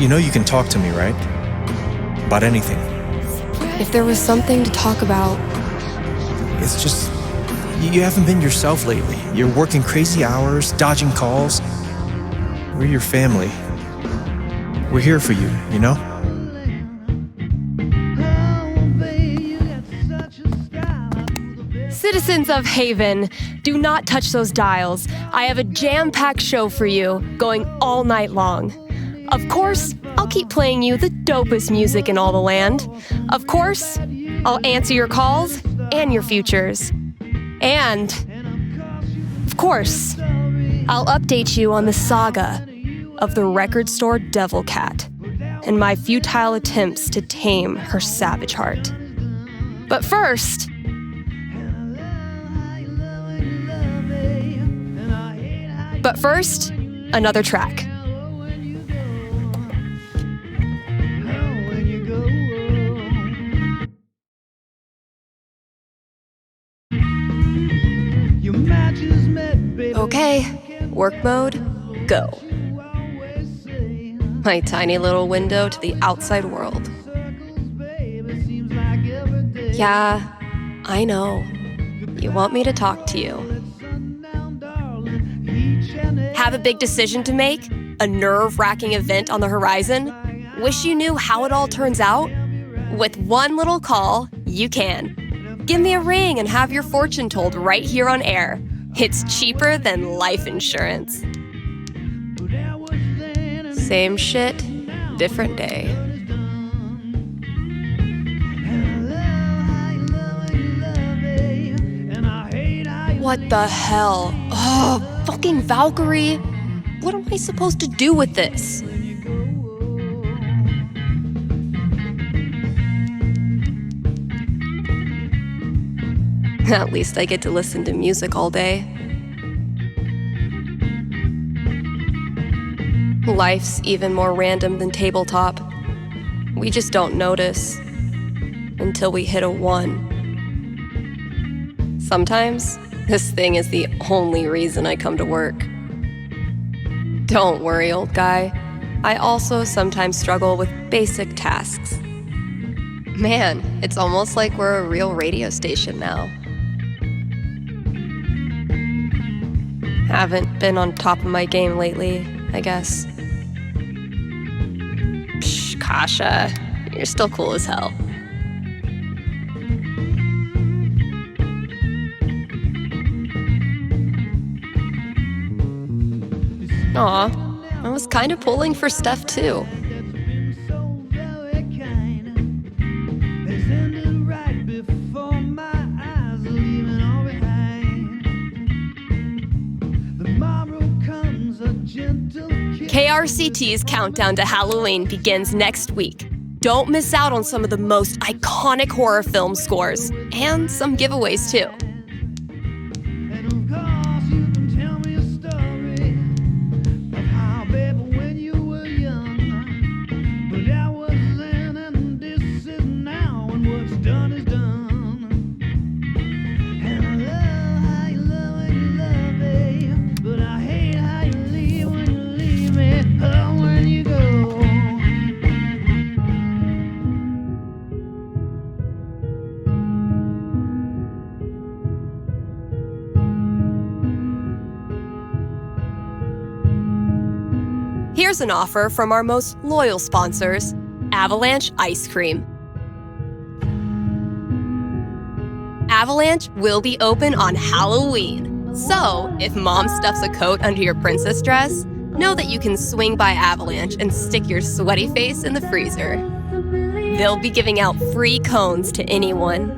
You know you can talk to me, right? About anything. If there was something to talk about... It's just, you haven't been yourself lately. You're working crazy hours, dodging calls. We're your family. We're here for you, you know? Citizens of Haven, do not touch those dials. I have a jam-packed show for you, going all night long. Of course, I'll keep playing you the dopest music in all the land. Of course, I'll answer your calls and your futures. And, of course, I'll update you on the saga of the record store Devil Cat and my futile attempts to tame her savage heart. But first, another track. Okay, work mode, go. My tiny little window to the outside world. Yeah, I know. You want me to talk to you. Have a big decision to make? A nerve-wracking event on the horizon? Wish you knew how it all turns out? With one little call, you can. Give me a ring and have your fortune told right here on air. It's cheaper than life insurance. Same shit, different day. What the hell? Oh, fucking Valkyrie! What am I supposed to do with this? At least I get to listen to music all day. Life's even more random than tabletop. We just don't notice until we hit a 1. Sometimes, this thing is the only reason I come to work. Don't worry, old guy. I also sometimes struggle with basic tasks. Man, it's almost like we're a real radio station now. Haven't been on top of my game lately, I guess. Psh, Kasha, you're still cool as hell. Aw, I was kind of pulling for Steph too. KRCT's countdown to Halloween begins next week. Don't miss out on some of the most iconic horror film scores, and some giveaways too. Here's an offer from our most loyal sponsors, Avalanche Ice Cream. Avalanche will be open on Halloween. So, if mom stuffs a coat under your princess dress, know that you can swing by Avalanche and stick your sweaty face in the freezer. They'll be giving out free cones to anyone.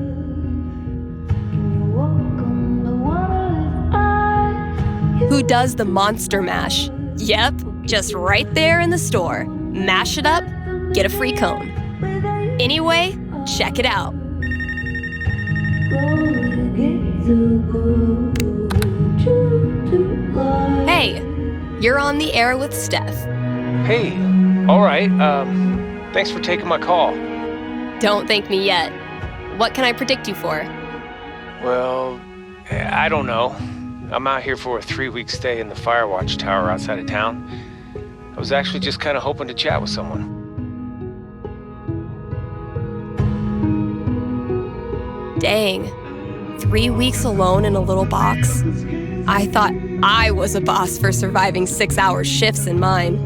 Who does the Monster Mash? Yep, just right there in the store. Mash it up, get a free cone. Anyway, check it out. Hey, you're on the air with Steph. Hey, all right. Thanks for taking my call. Don't thank me yet. What can I predict you for? Well, I don't know. I'm out here for a 3-week stay in the Firewatch Tower outside of town. I was actually just kind of hoping to chat with someone. Dang. 3 weeks alone in a little box? I thought I was a boss for surviving 6-hour shifts in mine.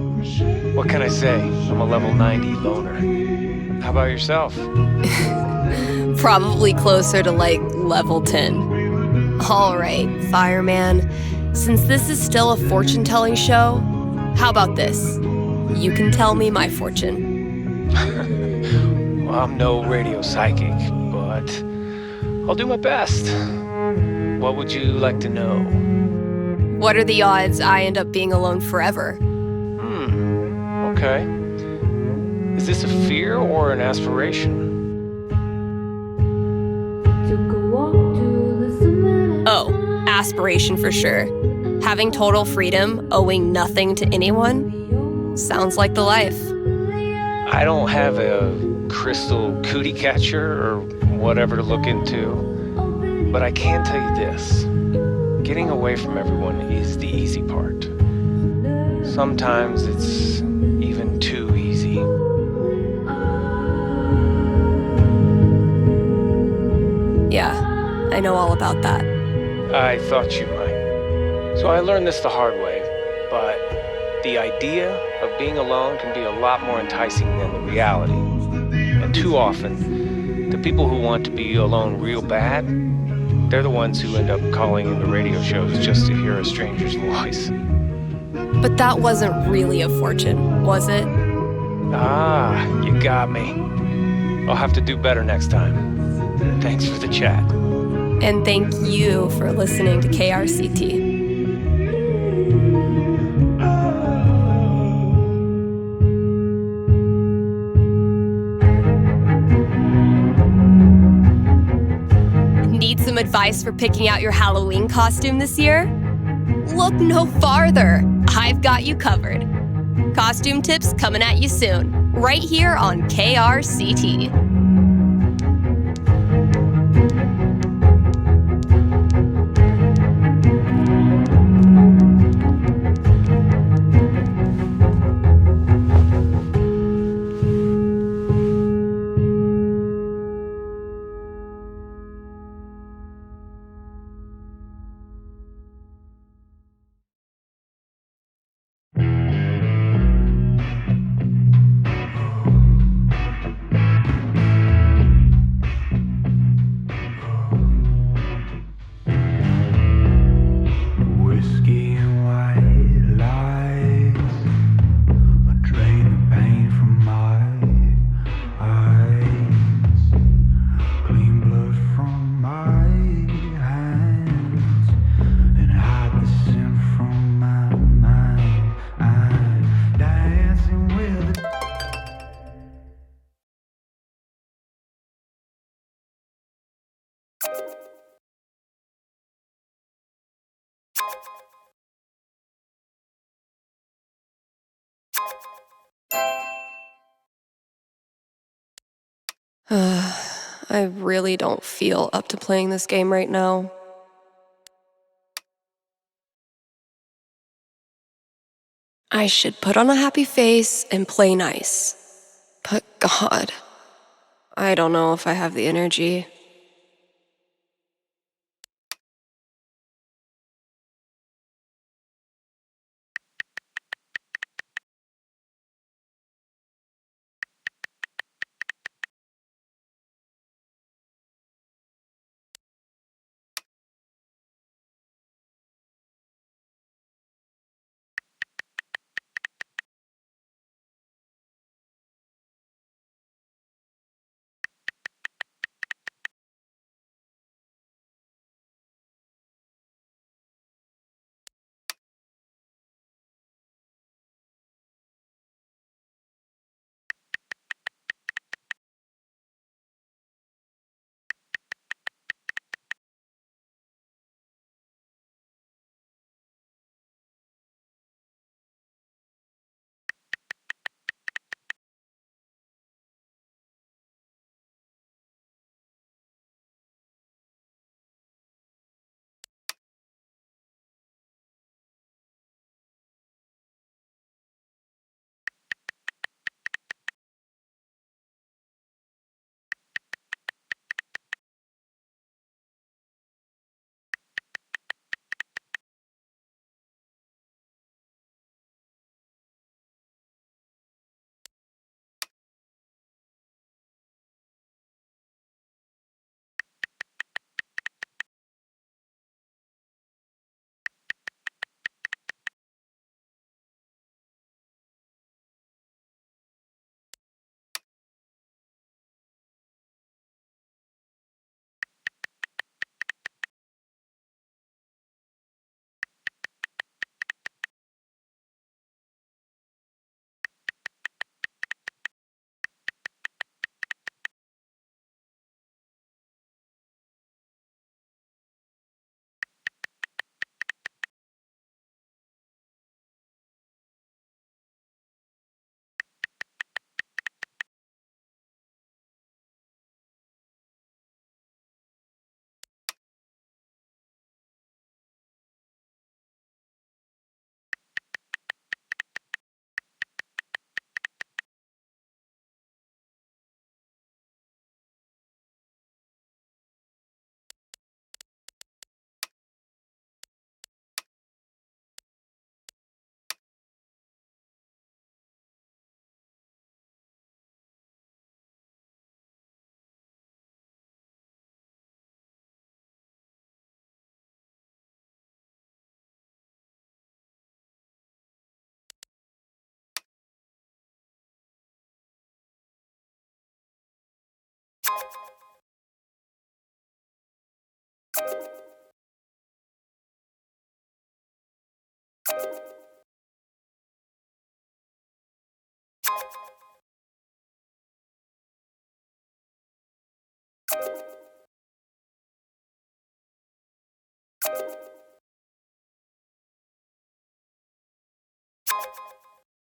What can I say? I'm a level 90 loner. How about yourself? Probably closer to like level 10. All right, fireman. Since this is still a fortune-telling show, how about this? You can tell me my fortune. Well, I'm no radio psychic, but I'll do my best. What would you like to know? What are the odds I end up being alone forever? Okay. Is this a fear or an aspiration? Oh, aspiration for sure. Having total freedom, owing nothing to anyone? Sounds like the life. I don't have a crystal cootie catcher or whatever to look into, but I can tell you this. Getting away from everyone is the easy part. Sometimes it's even too easy. Yeah, I know all about that. I thought you might. So I learned this the hard way, but the idea of being alone can be a lot more enticing than the reality. And too often, the people who want to be alone real bad, they're the ones who end up calling into radio shows just to hear a stranger's voice. But that wasn't really a fortune, was it? Ah, you got me. I'll have to do better next time. Thanks for the chat. And thank you for listening to KRCT. Need some advice for picking out your Halloween costume this year? Look no farther. I've got you covered. Costume tips coming at you soon, right here on KRCT. Whiskey and white lies drain the pain from my eyes, clean blood from my hands, and hide the sin from my mind. I'm dancing with it. I really don't feel up to playing this game right now. I should put on a happy face and play nice. But God, I don't know if I have the energy.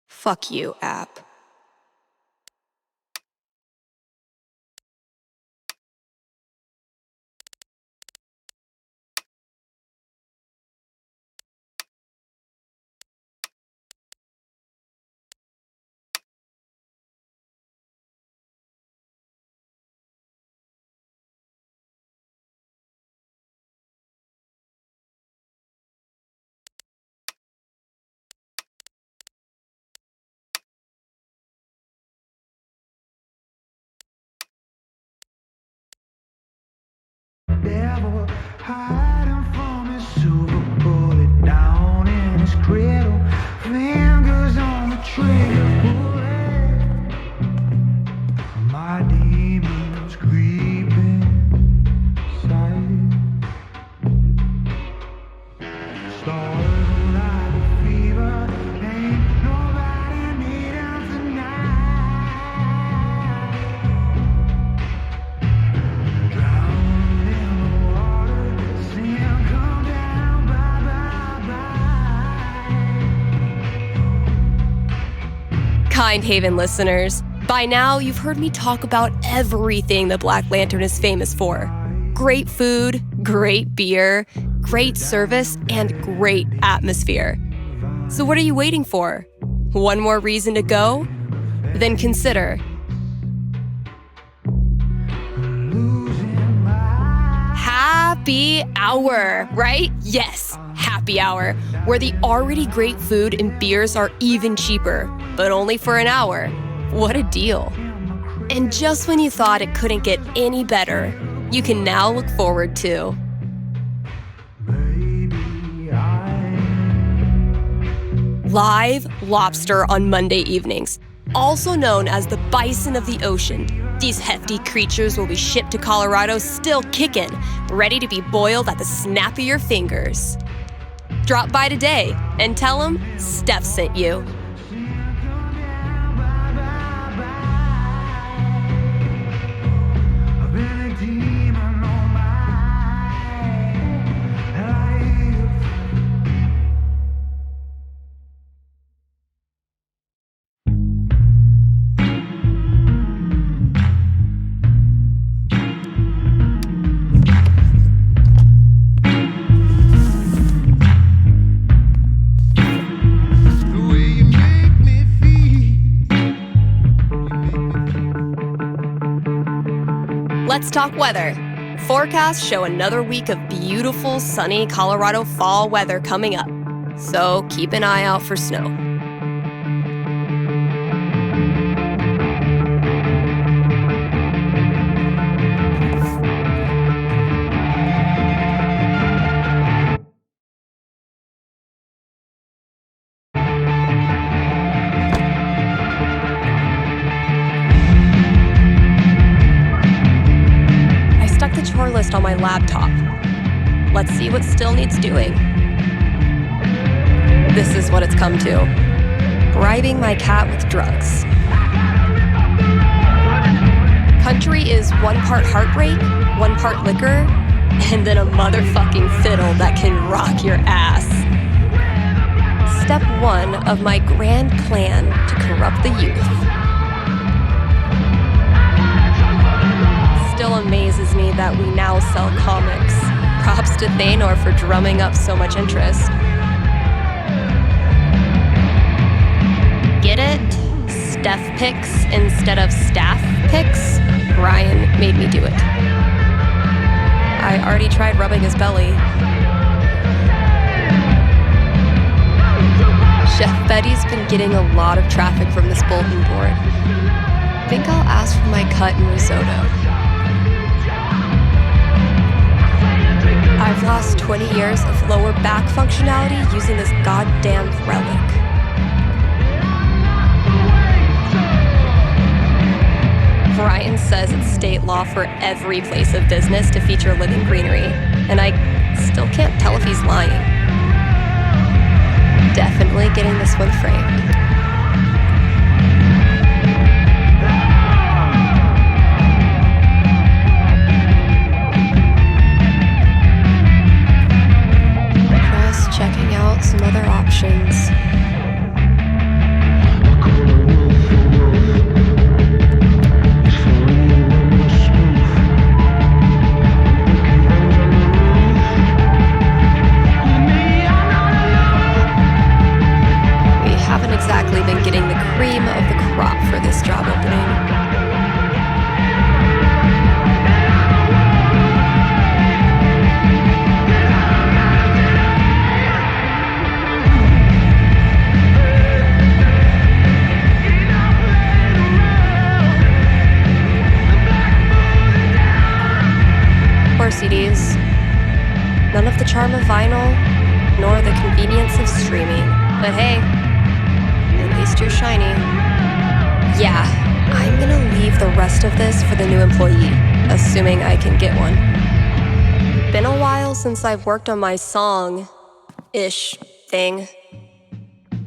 Fuck you, app. Devil hiding from his silver bullet down in his cradle, fingers on the trigger bullet. My demons creeping inside. Stars like a fever, ain't nobody need 'em tonight. Drowned in the water, seeing come down, bye, bye, bye. Kind Haven listeners, by now you've heard me talk about everything the Black Lantern is famous for. Great food, great beer, great service, and great atmosphere. So what are you waiting for? One more reason to go? Then consider Happy Hour, right? Yes, Happy Hour, where the already great food and beers are even cheaper, but only for an hour. What a deal. And just when you thought it couldn't get any better, you can now look forward to live lobster on Monday evenings, also known as the bison of the ocean. These hefty creatures will be shipped to Colorado still kicking, ready to be boiled at the snap of your fingers. Drop by today and tell them Steph sent you. I've been a demon all my life. The way you make me feel. Let's talk weather. Forecasts show another week of beautiful, sunny Colorado fall weather coming up. So keep an eye out for snow. I stuck the chore list on my laptop. Let's see what still needs doing. This is what it's come to. Bribing my cat with drugs. Country is 1 part heartbreak, 1 part liquor, and then a motherfucking fiddle that can rock your ass. Step 1 of my grand plan to corrupt the youth. Still amazes me that we now sell comics. Props to Thanor for drumming up so much interest. Get it? Steph picks instead of staff picks? Ryan made me do it. I already tried rubbing his belly. Chef Betty's been getting a lot of traffic from this bulletin board. Think I'll ask for my cut in risotto. I've lost 20 years of lower back functionality using this goddamn relic. Ryan says it's state law for every place of business to feature living greenery, and I still can't tell if he's lying. Definitely getting this one framed. Just checking out some other options. Exactly been getting the cream of the crop for this job opening. Poor CDs. None of the charm of vinyl, nor the convenience of streaming. But hey, at least you're shiny. Yeah, I'm gonna leave the rest of this for the new employee, assuming I can get one. Been a while since I've worked on my song-ish thing.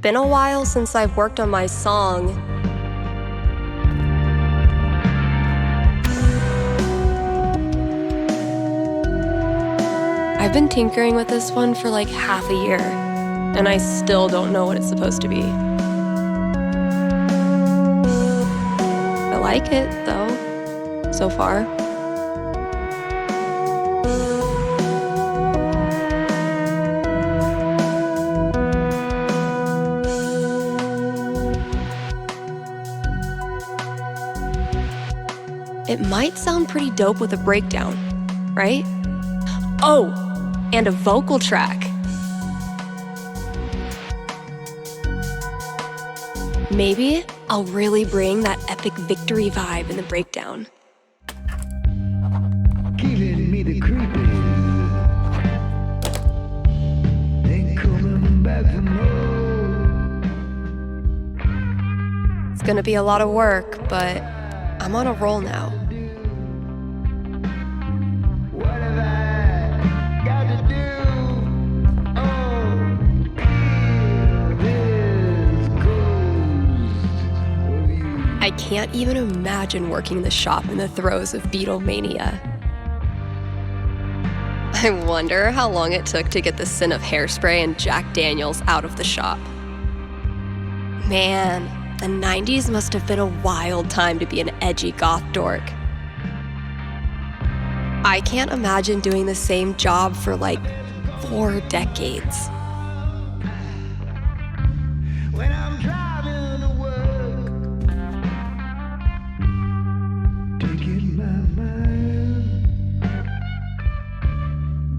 Been a while since I've worked on my song. I've been tinkering with this one for like half a year, and I still don't know what it's supposed to be. I like it, though, so far. It might sound pretty dope with a breakdown, right? Oh, and a vocal track. Maybe I'll really bring that epic victory vibe in the breakdown. Giving me the creepy. Ain't coming back for more. It's gonna be a lot of work, but I'm on a roll now. What have I got to do? Oh, kill this ghost of you. I can't even imagine working the shop in the throes of Beatlemania. I wonder how long it took to get the scent of hairspray and Jack Daniels out of the shop. Man, the 90s must have been a wild time to be an edgy goth dork. I can't imagine doing the same job for like 4 decades. When I'm driving to work, taking my mind,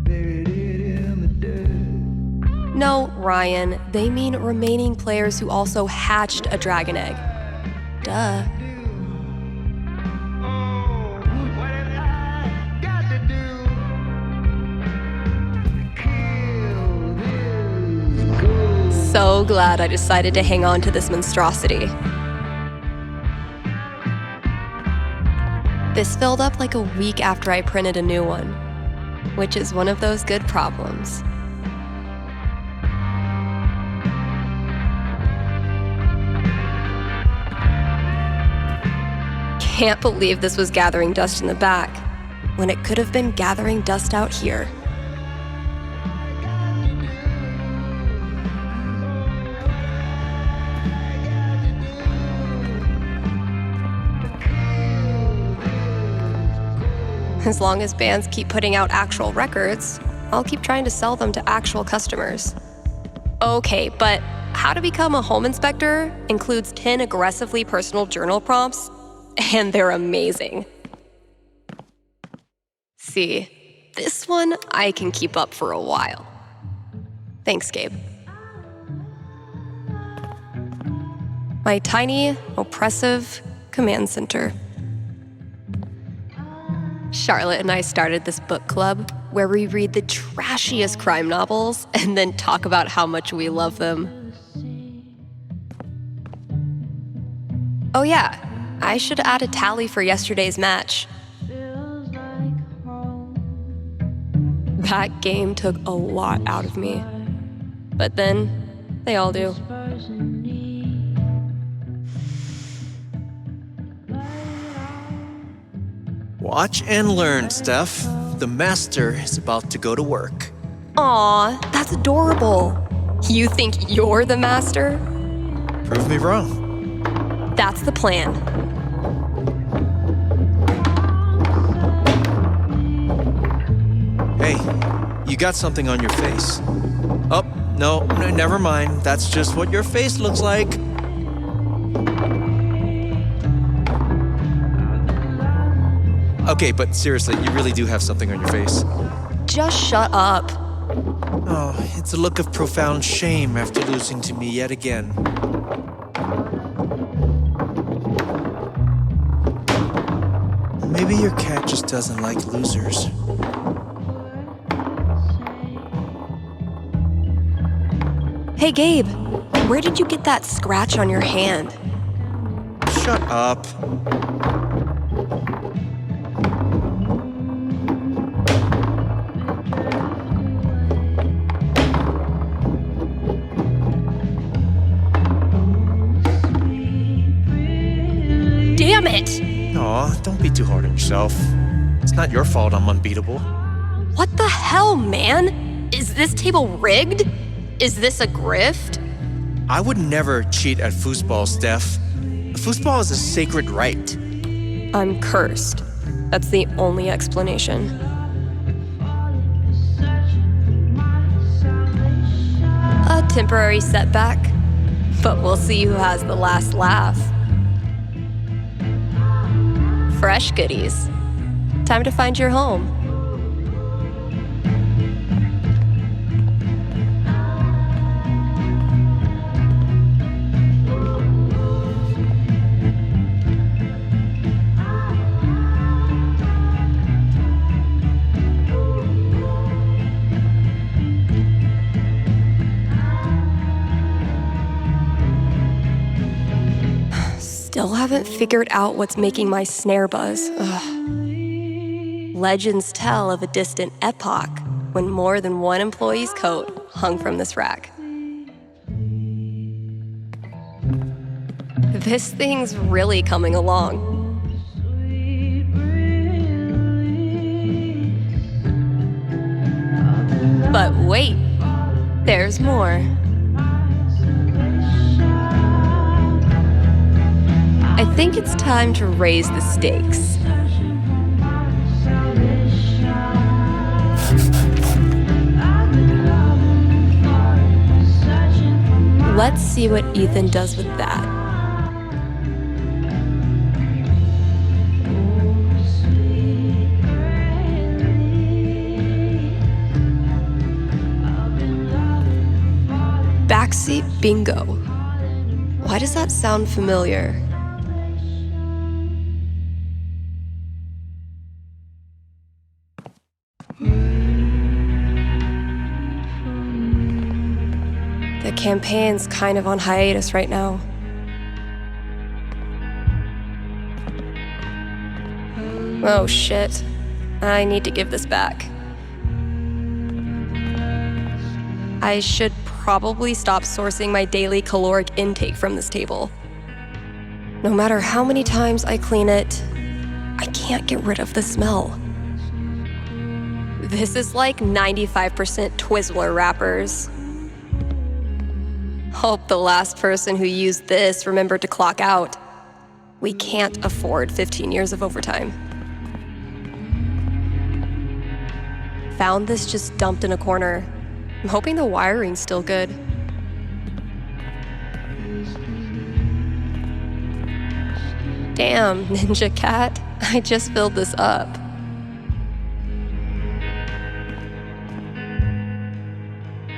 buried it in the dirt. No, Ryan, they mean remaining players who also hatched a dragon egg. Duh. Oh, what have I got to do? Kill this ghost. So glad I decided to hang on to this monstrosity. This filled up like a week after I printed a new one, which is one of those good problems. Can't believe this was gathering dust in the back, when it could have been gathering dust out here. As long as bands keep putting out actual records, I'll keep trying to sell them to actual customers. Okay, but how to become a home inspector includes 10 aggressively personal journal prompts, and they're amazing. See, this one I can keep up for a while. Thanks, Gabe. My tiny, oppressive command center. Charlotte and I started this book club where we read the trashiest crime novels and then talk about how much we love them. Oh yeah, I should add a tally for yesterday's match. That game took a lot out of me. But then, they all do. Watch and learn, Steph. The master is about to go to work. Aw, that's adorable. You think you're the master? Prove me wrong. That's the plan. Hey, you got something on your face. Oh, no, never mind. That's just what your face looks like. Okay, but seriously, you really do have something on your face. Just shut up. Oh, it's a look of profound shame after losing to me yet again. Maybe your cat just doesn't like losers. Hey, Gabe, where did you get that scratch on your hand? Shut up. Damn it! Aw, don't be too hard on yourself. It's not your fault I'm unbeatable. What the hell, man? Is this table rigged? Is this a grift? I would never cheat at foosball, Steph. Foosball is a sacred right. I'm cursed. That's the only explanation. A temporary setback, but we'll see who has the last laugh. Fresh goodies. Time to find your home. Still haven't figured out what's making my snare buzz. Ugh. Legends tell of a distant epoch when more than one employee's coat hung from this rack. This thing's really coming along. But wait, there's more. I think it's time to raise the stakes. Let's see what Ethan does with that. Backseat bingo. Why does that sound familiar? The campaign's kind of on hiatus right now. Oh shit. I need to give this back. I should probably stop sourcing my daily caloric intake from this table. No matter how many times I clean it, I can't get rid of the smell. This is like 95% Twizzler wrappers. Hope the last person who used this remembered to clock out. We can't afford 15 years of overtime. Found this just dumped in a corner. I'm hoping the wiring's still good. Damn, Ninja Cat, I just filled this up.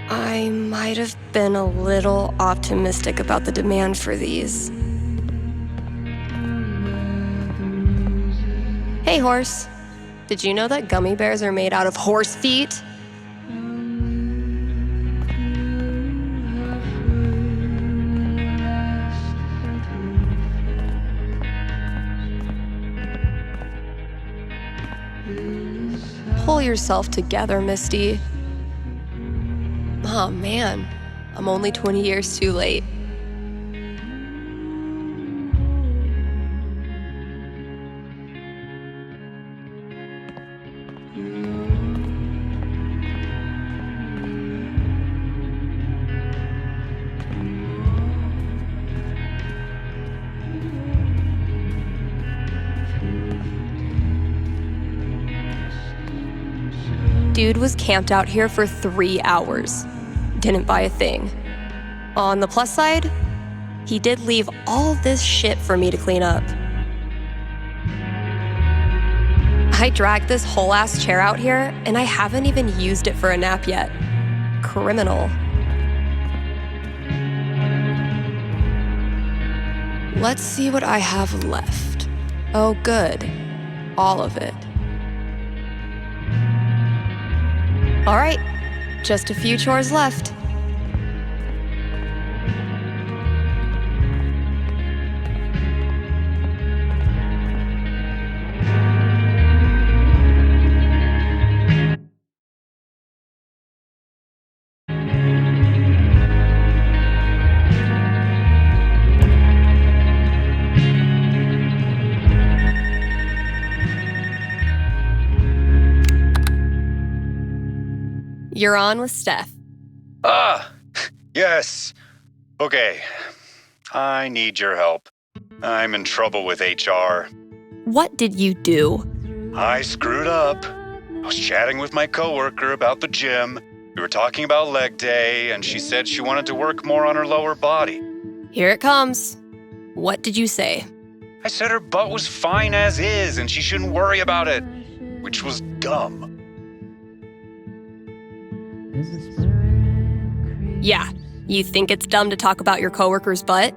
I might have been a little optimistic about the demand for these. Hey, horse. Did you know that gummy bears are made out of horse feet? Pull yourself together, Misty. Oh man, I'm only 20 years too late. Dude was camped out here for 3 hours. Didn't buy a thing. On the plus side, he did leave all this shit for me to clean up. I dragged this whole ass chair out here, and I haven't even used it for a nap yet. Criminal. Let's see what I have left. Oh, good. All of it. All right, just a few chores left. You're on with Steph. Yes. Okay. I need your help. I'm in trouble with HR. What did you do? I screwed up. I was chatting with my coworker about the gym. We were talking about leg day, and she said she wanted to work more on her lower body. Here it comes. What did you say? I said her butt was fine as is, and she shouldn't worry about it, which was dumb. Yeah, you think it's dumb to talk about your coworker's butt?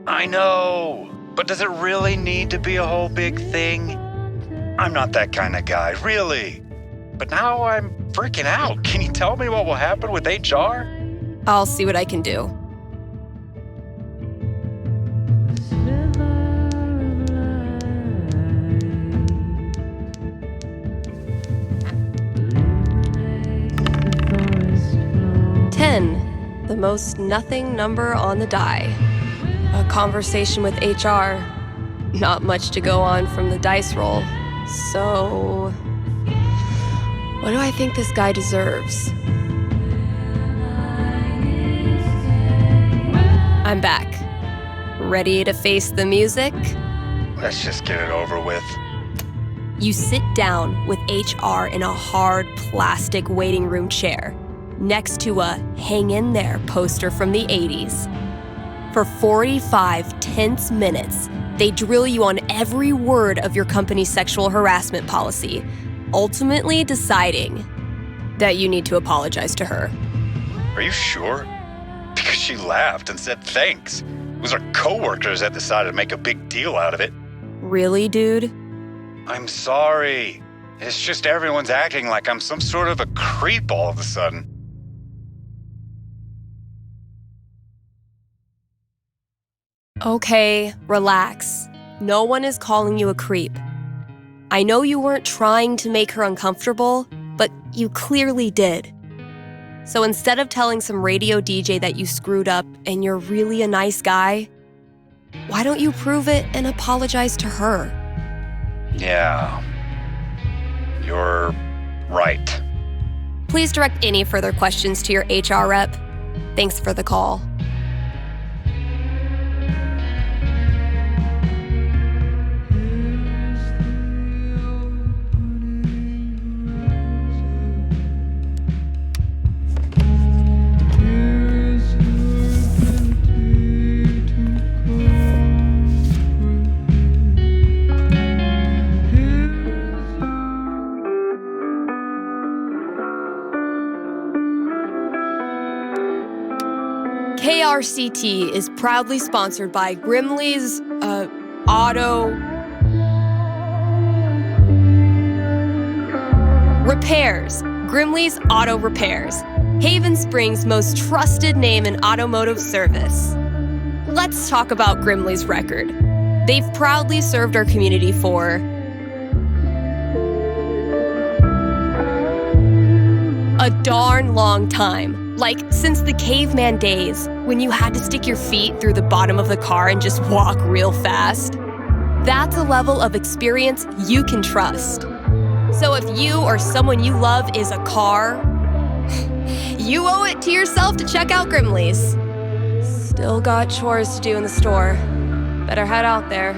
I know, but does it really need to be a whole big thing? I'm not that kind of guy, really. But now I'm freaking out. Can you tell me what will happen with HR? I'll see what I can do. The most nothing number on the die. A conversation with HR. Not much to go on from the dice roll. So, what do I think this guy deserves? I'm back. Ready to face the music? Let's just get it over with. You sit down with HR in a hard plastic waiting room chair, next to a Hang In There poster from the 80s. For 45 tense minutes, they drill you on every word of your company's sexual harassment policy, ultimately deciding that you need to apologize to her. Are you sure? Because she laughed and said thanks. It was our coworkers that decided to make a big deal out of it. Really, dude? I'm sorry. It's just everyone's acting like I'm some sort of a creep all of a sudden. Okay, relax. No one is calling you a creep. I know you weren't trying to make her uncomfortable, but you clearly did. So instead of telling some radio DJ that you screwed up and you're really a nice guy, why don't you prove it and apologize to her? Yeah. You're right. Please direct any further questions to your HR rep. Thanks for the call. KRCT is proudly sponsored by Grimley's Auto Repairs. Grimley's Auto Repairs, Haven Springs' most trusted name in automotive service. Let's talk about Grimley's record. They've proudly served our community for a darn long time. Like since the caveman days, when you had to stick your feet through the bottom of the car and just walk real fast. That's a level of experience you can trust. So if you or someone you love is a car, you owe it to yourself to check out Grimley's. Still got chores to do in the store. Better head out there.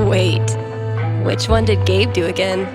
Wait, which one did Gabe do again?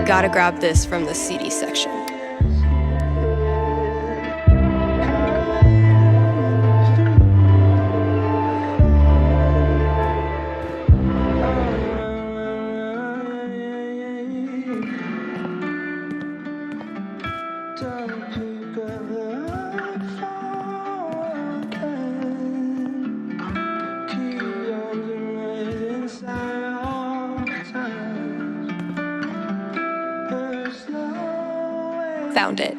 Gotta grab this from the CD section. Found it.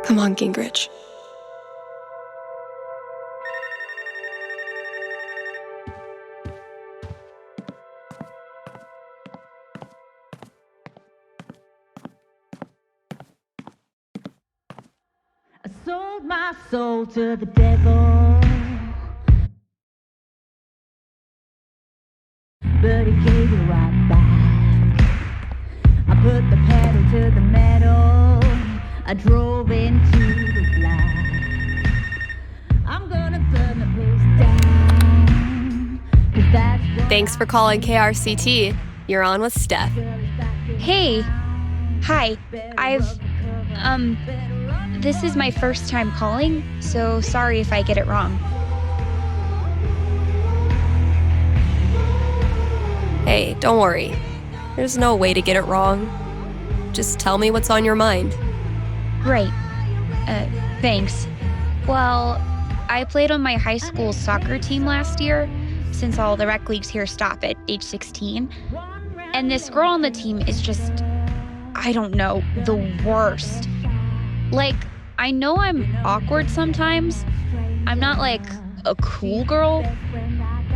Come on, Gingrich. I sold my soul to the devil, but he gave it right back. I put the pedal to the metal, I drove into the black. I'm gonna burn the place down, 'cause that's what Thanks for calling KRCT. You're on with Steph. Hey. Hi. This is my first time calling, so sorry if I get it wrong. Hey, don't worry. There's no way to get it wrong. Just tell me what's on your mind. Right. Thanks. Well, I played on my high school soccer team last year, since all the rec leagues here stop at age 16. And this girl on the team is just, I don't know, the worst. Like, I know I'm awkward sometimes. I'm not like a cool girl,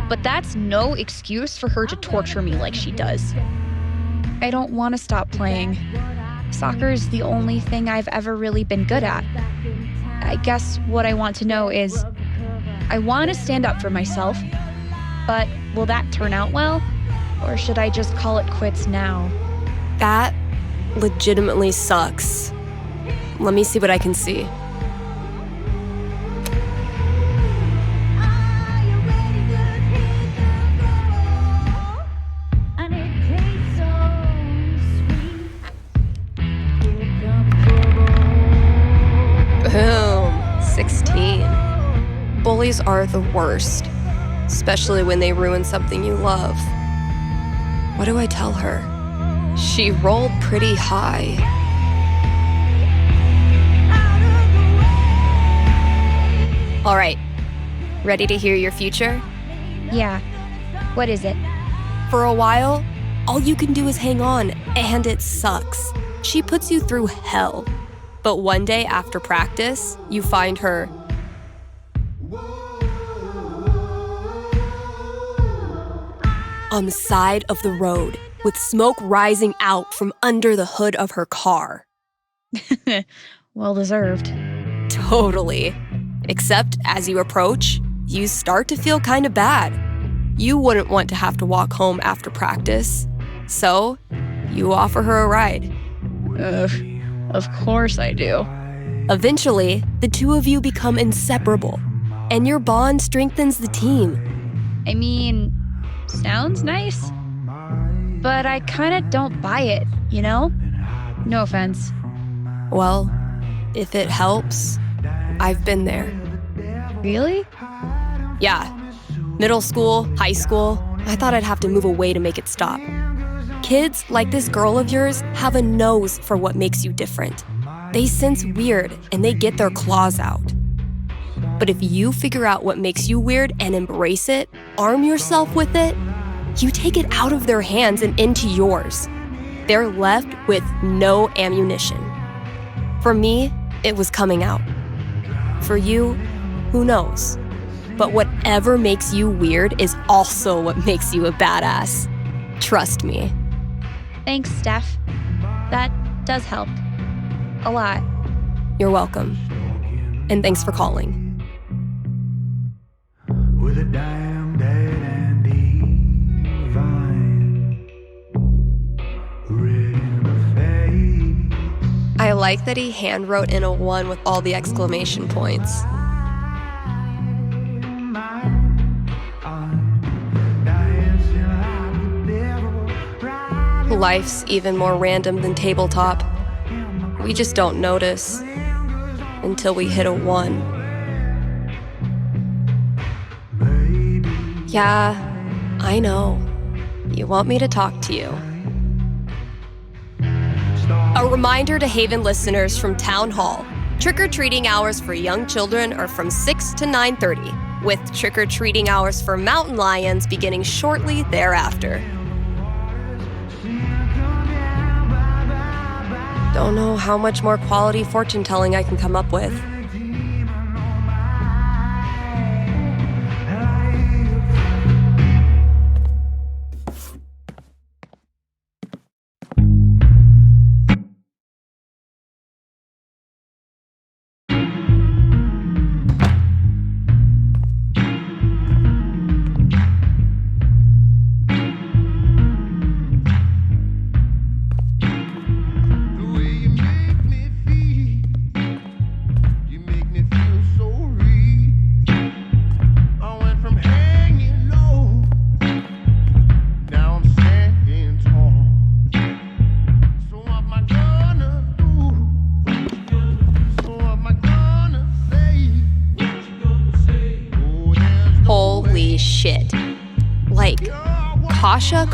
but that's no excuse for her to torture me like she does. I don't want to stop playing. Soccer is the only thing I've ever really been good at. I guess what I want to know is, I want to stand up for myself, but will that turn out well? Or should I just call it quits now? That legitimately sucks. Let me see what I can see. and it tastes so sweet. bullies are the worst, especially when they ruin something you love. What do I tell her? She rolled pretty high. All right, ready to hear your future? Yeah. What is it? For a while, all you can do is hang on, and it sucks. She puts you through hell. But one day after practice, you find her on the side of the road with smoke rising out from under the hood of her car. Well deserved. Totally. Except as you approach, you start to feel kind of bad. You wouldn't want to have to walk home after practice. So, you offer her a ride. Ugh, of course I do. Eventually, the two of you become inseparable, and your bond strengthens the team. I mean, sounds nice, but I kind of don't buy it, you know? No offense. Well, if it helps, I've been there. Really? Yeah. Middle school, high school, I thought I'd have to move away to make it stop. Kids like this girl of yours have a nose for what makes you different. They sense weird and they get their claws out. But if you figure out what makes you weird and embrace it, arm yourself with it, you take it out of their hands and into yours. They're left with no ammunition. For me, it was coming out. For you, who knows? But whatever makes you weird is also what makes you a badass. Trust me. Thanks, Steph. That does help. A lot. You're welcome. And thanks for calling. With a damn dead and divine, red in the face. I like that he handwrote in a 1 with all the exclamation points. Life's even more random than tabletop. We just don't notice until we hit a 1. Yeah, I know. You want me to talk to you. A reminder to Haven listeners from Town Hall. Trick-or-treating hours for young children are from 6 to 9:30, with trick-or-treating hours for mountain lions beginning shortly thereafter. Don't know how much more quality fortune-telling I can come up with. Holy shit. Like, Kasha?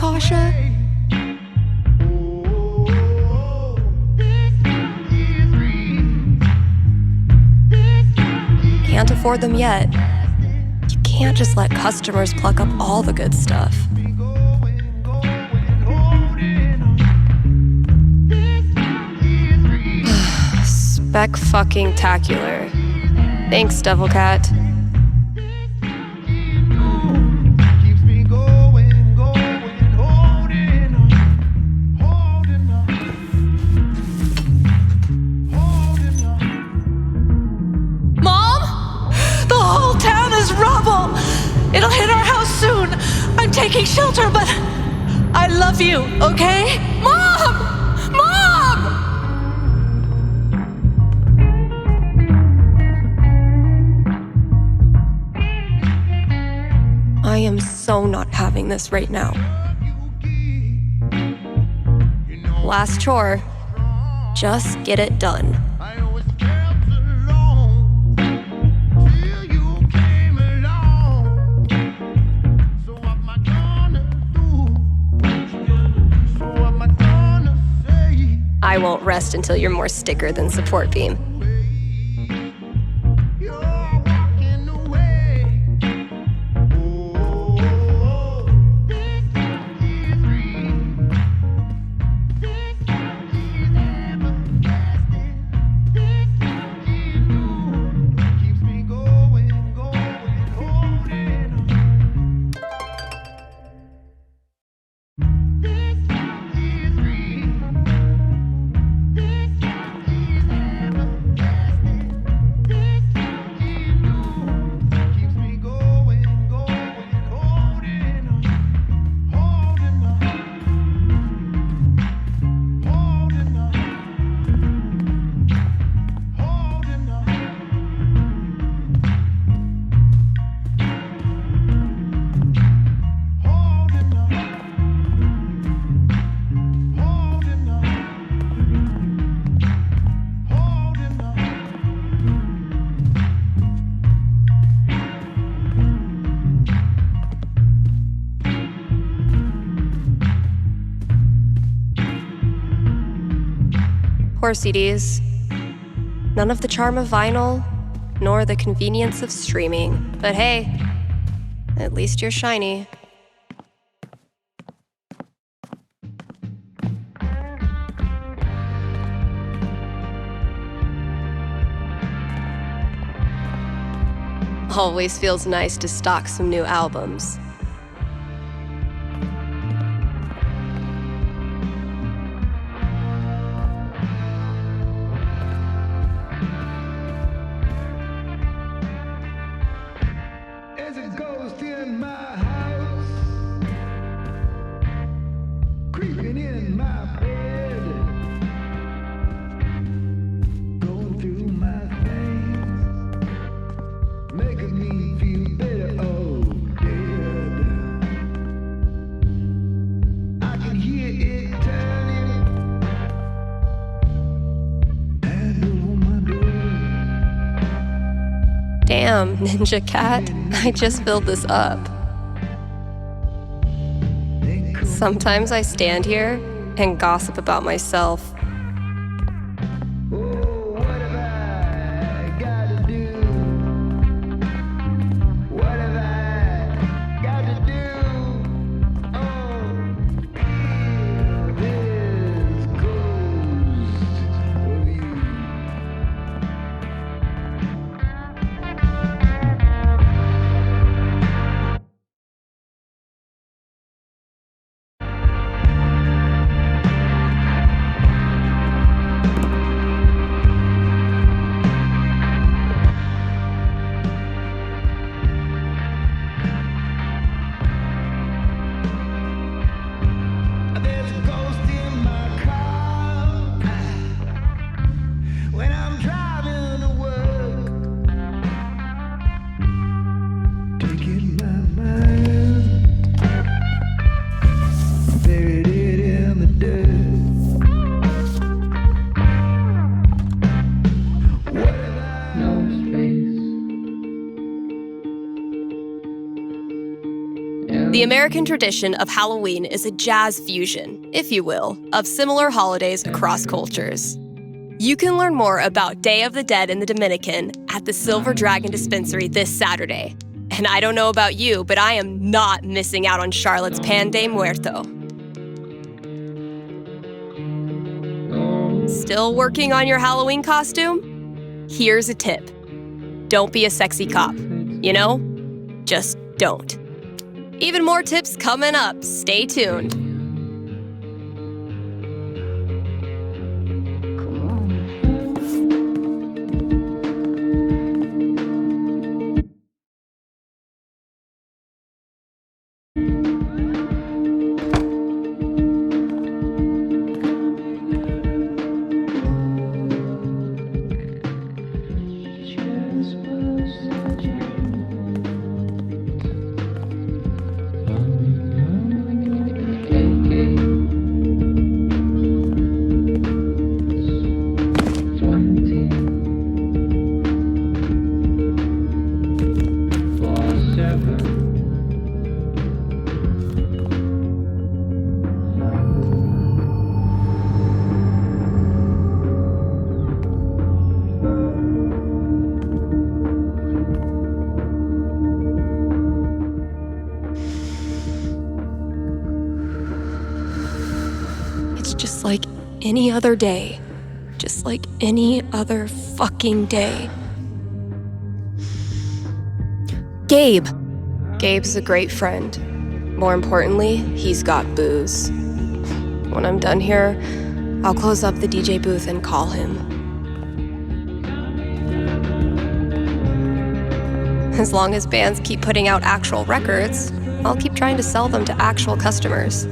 Can't afford them yet. You can't just let customers pluck up all the good stuff. Spec-fucking-tacular. Thanks, Devil Cat. Rubble! It'll hit our house soon. I'm taking shelter, but I love you, okay? Mom! Mom! I am so not having this right now. Last chore. Just get it done. I won't rest until you're more sticker than support beam. Poor CDs. None of the charm of vinyl, nor the convenience of streaming. But hey, at least you're shiny. Always feels nice to stock some new albums. As a ghost in my house, creeping in my bed, going through my things, making me feel better. Oh, dead. I can hear it turning, handle on my door. Damn, Ninja Cat, I just filled this up. Sometimes I stand here and gossip about myself. Oh, what have I got to do? What have I got to do? Oh, kill this ghost of you. There's a ghost in my car when I'm driving to work, taking my mind, buried it in the dirt. What have I? No space. The American tradition of Halloween is a jazz fusion, if you will, of similar holidays across cultures. You can learn more about Day of the Dead in the Dominican at the Silver Dragon Dispensary this Saturday. And I don't know about you, but I am not missing out on Charlotte's Pan de Muerto. Still working on your Halloween costume? Here's a tip. Don't be a sexy cop. You know? Just don't. Even more tips coming up. Stay tuned. just like any other day. Just like any other fucking day. Gabe. Gabe's a great friend. More importantly, he's got booze. When I'm done here, I'll close up the DJ booth and call him. As long as bands keep putting out actual records, I'll keep trying to sell them to actual customers.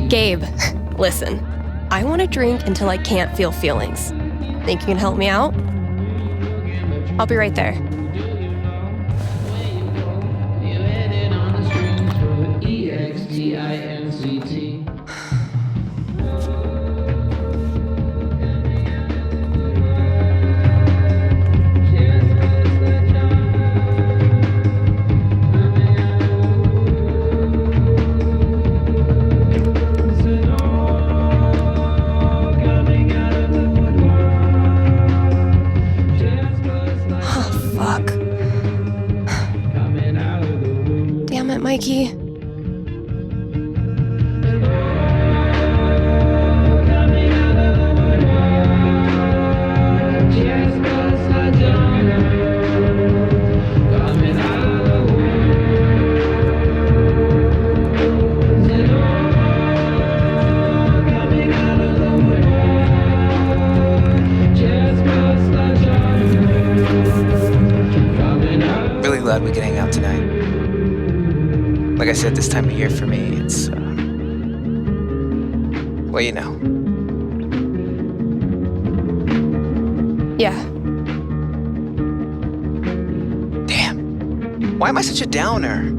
Gabe, listen, I want to drink until I can't feel feelings. Think you can help me out? I'll be right there. Mikey. Really glad we can hang out tonight. Like I said, this time of year for me, it's, well, you know. Yeah. Damn. Why am I such a downer?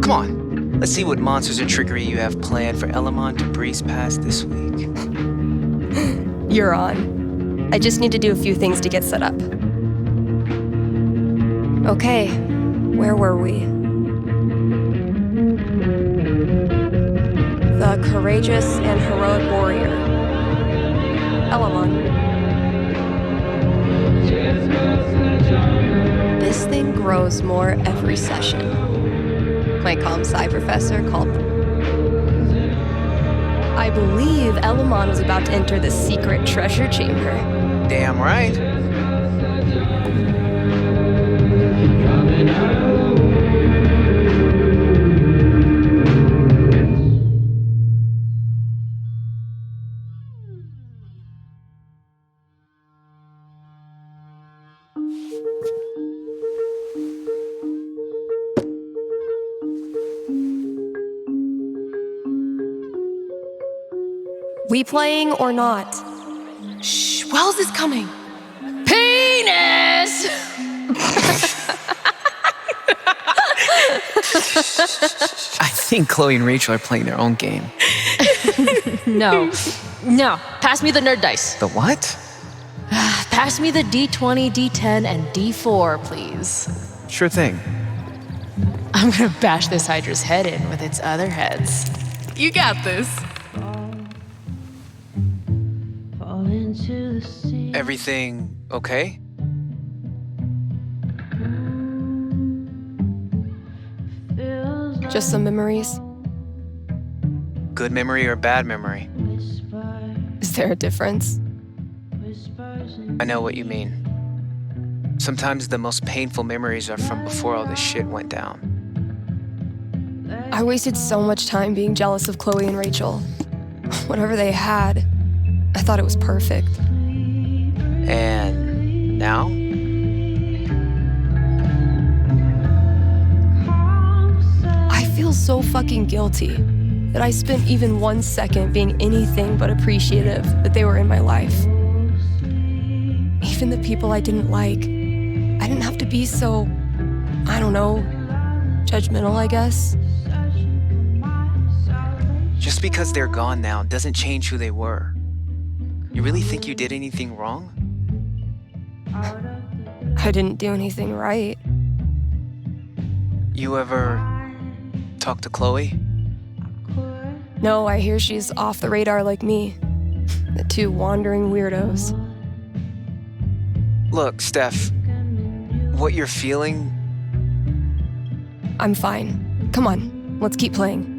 Come on. Let's see what monsters and trickery you have planned for Elamon to breeze past this week. You're on. I just need to do a few things to get set up. Okay, where were we? The courageous and heroic warrior, Elamon. This thing grows more every session. My comp sci professor called. I believe Elamon was about to enter the secret treasure chamber. Damn right. We playing or not? Shh, Wells is coming. Penis! I think Chloe and Rachel are playing their own game. No. Pass me the nerd dice. The what? Pass me the D20, D10, and D4, please. Sure thing. I'm gonna bash this Hydra's head in with its other heads. You got this. Everything okay? Just some memories. Good memory or bad memory? Is there a difference? I know what you mean. Sometimes the most painful memories are from before all this shit went down. I wasted so much time being jealous of Chloe and Rachel. Whatever they had, I thought it was perfect. And now? I feel so fucking guilty that I spent even 1 second being anything but appreciative that they were in my life. Even the people I didn't like, I didn't have to be so, I don't know, judgmental, I guess. Just because they're gone now doesn't change who they were. You really think you did anything wrong? I didn't do anything right. You ever talk to Chloe? No, I hear she's off the radar like me. The two wandering weirdos. Look, Steph, what you're feeling... I'm fine. Come on, let's keep playing.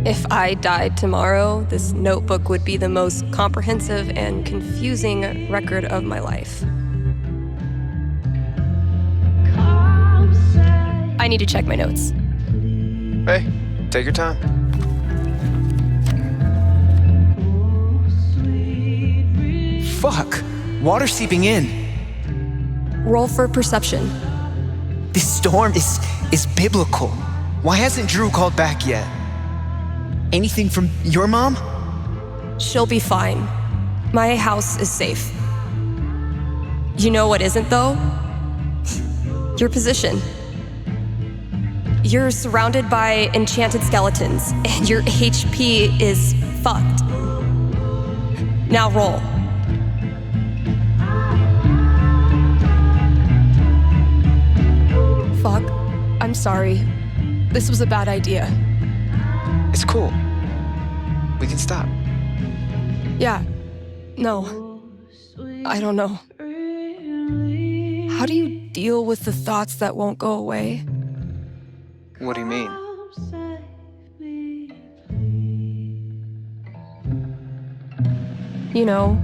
If I died tomorrow, this notebook would be the most comprehensive and confusing record of my life. I need to check my notes. Hey, take your time. Fuck! Water seeping in. Roll for perception. This storm is biblical. Why hasn't Drew called back yet? Anything from your mom? She'll be fine. My house is safe. You know what isn't, though? Your position. You're surrounded by enchanted skeletons, and your HP is fucked. Now roll. Fuck. I'm sorry. This was a bad idea. It's cool. We can stop. Yeah. No. I don't know. How do you deal with the thoughts that won't go away? What do you mean? You know,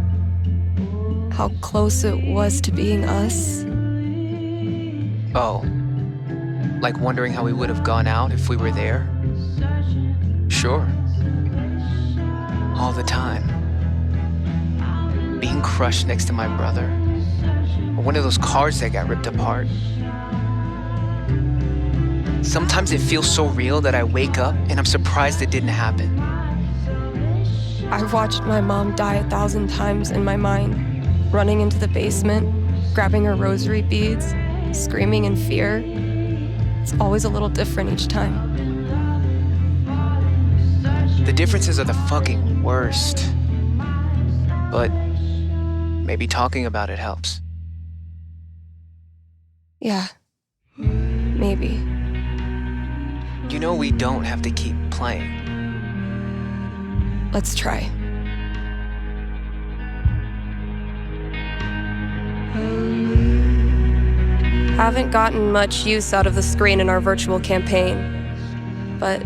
how close it was to being us. Oh. Like wondering how we would have gone out if we were there? Sure. All the time. Being crushed next to my brother. Or one of those cars that got ripped apart. Sometimes it feels so real that I wake up and I'm surprised it didn't happen. I've watched my mom die 1,000 times in my mind, running into the basement, grabbing her rosary beads, screaming in fear. It's always a little different each time. The differences are the fucking worst. But maybe talking about it helps. Yeah, maybe. You know we don't have to keep playing. Let's try. Haven't gotten much use out of the screen in our virtual campaign, but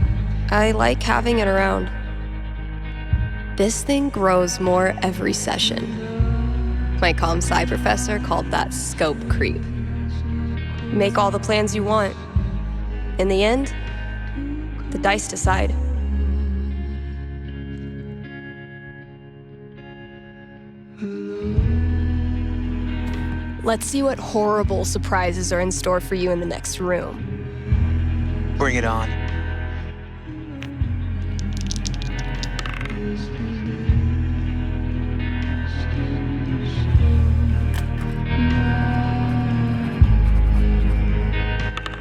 I like having it around. This thing grows more every session. My comp-sci professor called that scope creep. Make all the plans you want. In the end, the dice decide. Let's see what horrible surprises are in store for you in the next room. Bring it on.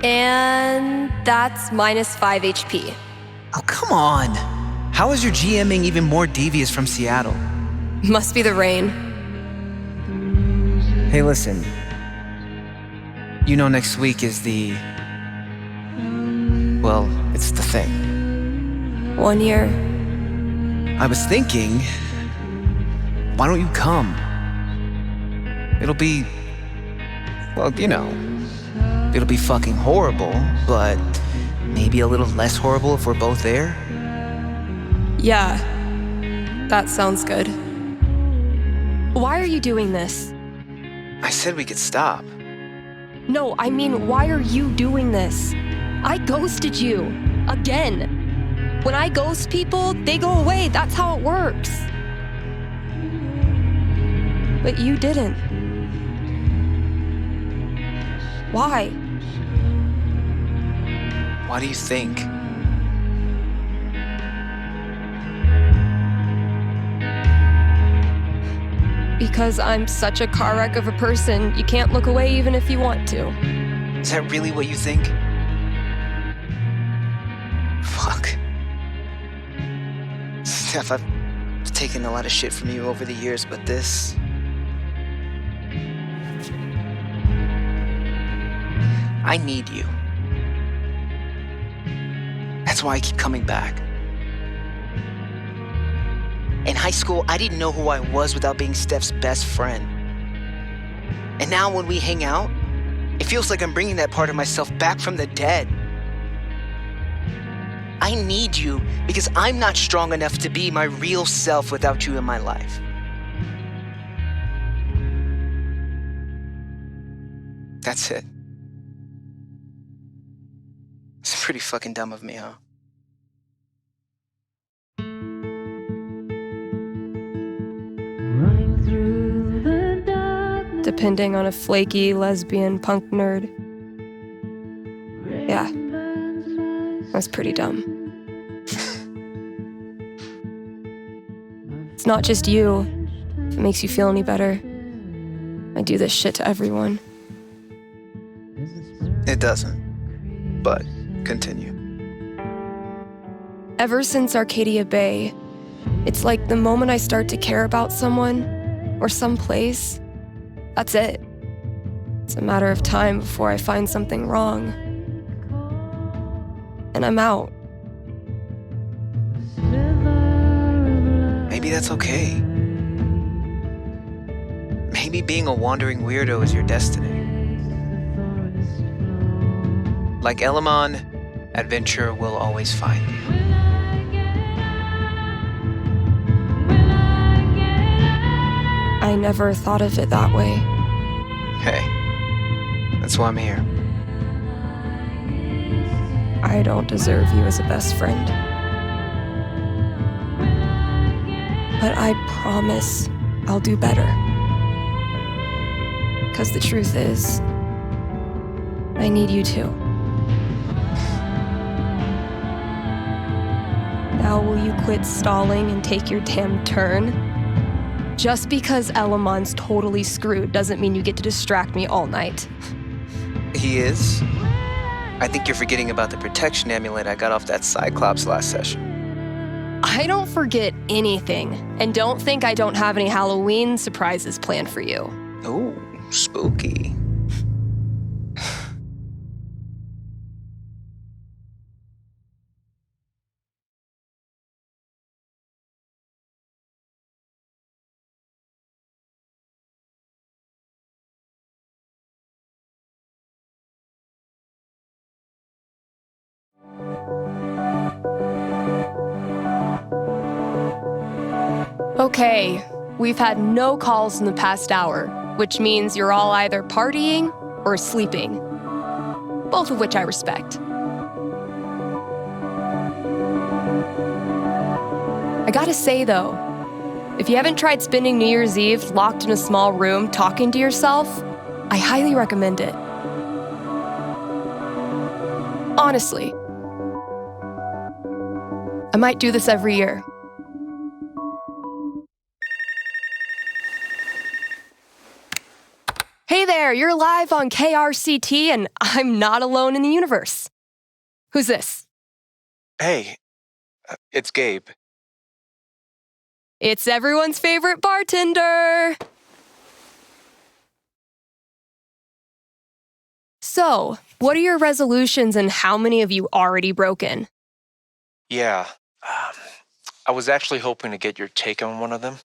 And that's -5 HP. Oh, come on. How is your GMing even more devious from Seattle? Must be the rain. Hey, listen. You know next week is the... Well, it's the thing. 1 year. I was thinking, why don't you come? It'll be... Well, you know, it'll be fucking horrible, but maybe a little less horrible if we're both there. Yeah, that sounds good. Why are you doing this? I said we could stop. No, I mean, why are you doing this? I ghosted you. Again. When I ghost people, they go away. That's how it works. But you didn't. Why? Why do you think? Because I'm such a car wreck of a person, you can't look away even if you want to. Is that really what you think? Steph, I've taken a lot of shit from you over the years, but this... I need you. That's why I keep coming back. In high school, I didn't know who I was without being Steph's best friend. And now when we hang out, it feels like I'm bringing that part of myself back from the dead. I need you because I'm not strong enough to be my real self without you in my life. That's it. It's pretty fucking dumb of me, huh? Depending on a flaky lesbian punk nerd. Yeah, that's pretty dumb. It's not just you. If it makes you feel any better, I do this shit to everyone. It doesn't. But continue. Ever since Arcadia Bay, it's like the moment I start to care about someone or some place, that's it. It's a matter of time before I find something wrong. And I'm out. Maybe that's okay. Maybe being a wandering weirdo is your destiny. Like Elamon, adventure will always find you. I never thought of it that way. Hey, that's why I'm here. I don't deserve you as a best friend. But I promise I'll do better. 'Cause the truth is, I need you too. Now will you quit stalling and take your damn turn? Just because Elamon's totally screwed doesn't mean you get to distract me all night. He is? I think you're forgetting about the protection amulet I got off that Cyclops last session. I don't forget anything, and don't think I don't have any Halloween surprises planned for you. Ooh, spooky. Okay, we've had no calls in the past hour, which means you're all either partying or sleeping. Both of which I respect. I gotta say though, if you haven't tried spending New Year's Eve locked in a small room talking to yourself, I highly recommend it. Honestly. I might do this every year. Hey there, you're live on KRCT and I'm not alone in the universe. Who's this? Hey, it's Gabe. It's everyone's favorite bartender. So, what are your resolutions and how many have you already broken? Yeah, I was actually hoping to get your take on one of them.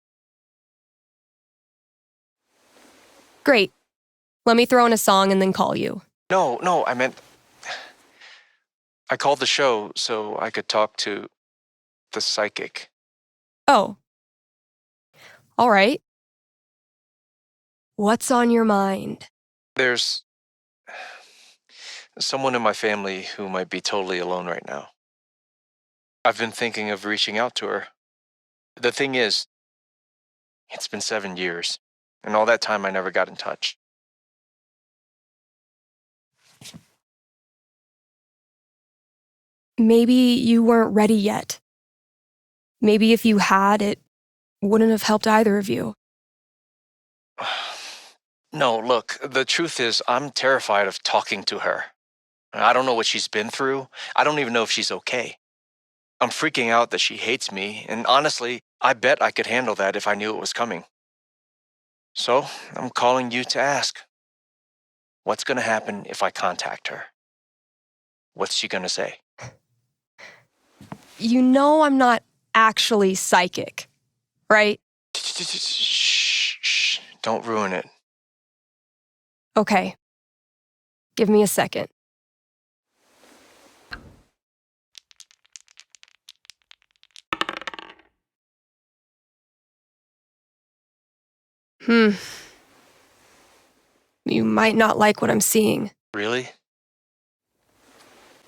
Great. Let me throw in a song and then call you. No, I meant... I called the show so I could talk to the psychic. Oh. All right. What's on your mind? There's someone in my family who might be totally alone right now. I've been thinking of reaching out to her. The thing is, it's been 7 years, and all that time I never got in touch. Maybe you weren't ready yet. Maybe if you had, it wouldn't have helped either of you. No, look, the truth is I'm terrified of talking to her. I don't know what she's been through. I don't even know if she's okay. I'm freaking out that she hates me, and honestly, I bet I could handle that if I knew it was coming. So, I'm calling you to ask, what's gonna happen if I contact her? What's she gonna say? You know I'm not actually psychic, right? Shh, don't ruin it. Okay. Give me a second. You might not like what I'm seeing. Really?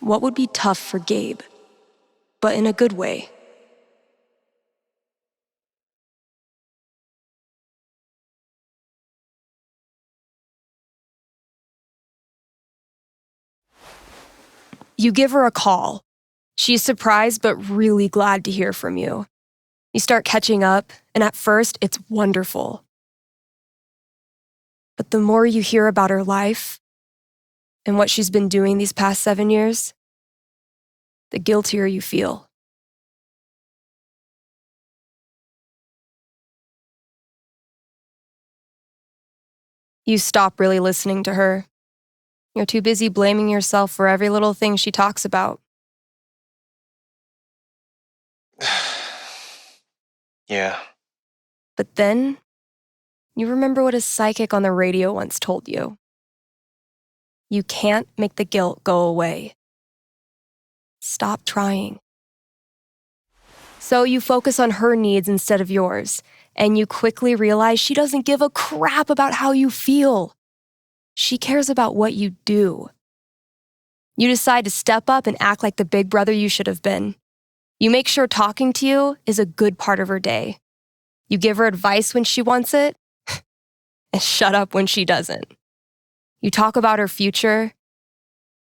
What would be tough for Gabe, but in a good way? You give her a call. She's surprised but really glad to hear from you. You start catching up, and at first, it's wonderful. But the more you hear about her life and what she's been doing these past 7 years, the guiltier you feel. You stop really listening to her. You're too busy blaming yourself for every little thing she talks about. Yeah. But then, you remember what a psychic on the radio once told you. You can't make the guilt go away. Stop trying. So you focus on her needs instead of yours, and you quickly realize she doesn't give a crap about how you feel. She cares about what you do. You decide to step up and act like the big brother you should have been. You make sure talking to you is a good part of her day. You give her advice when she wants it, and shut up when she doesn't. You talk about her future,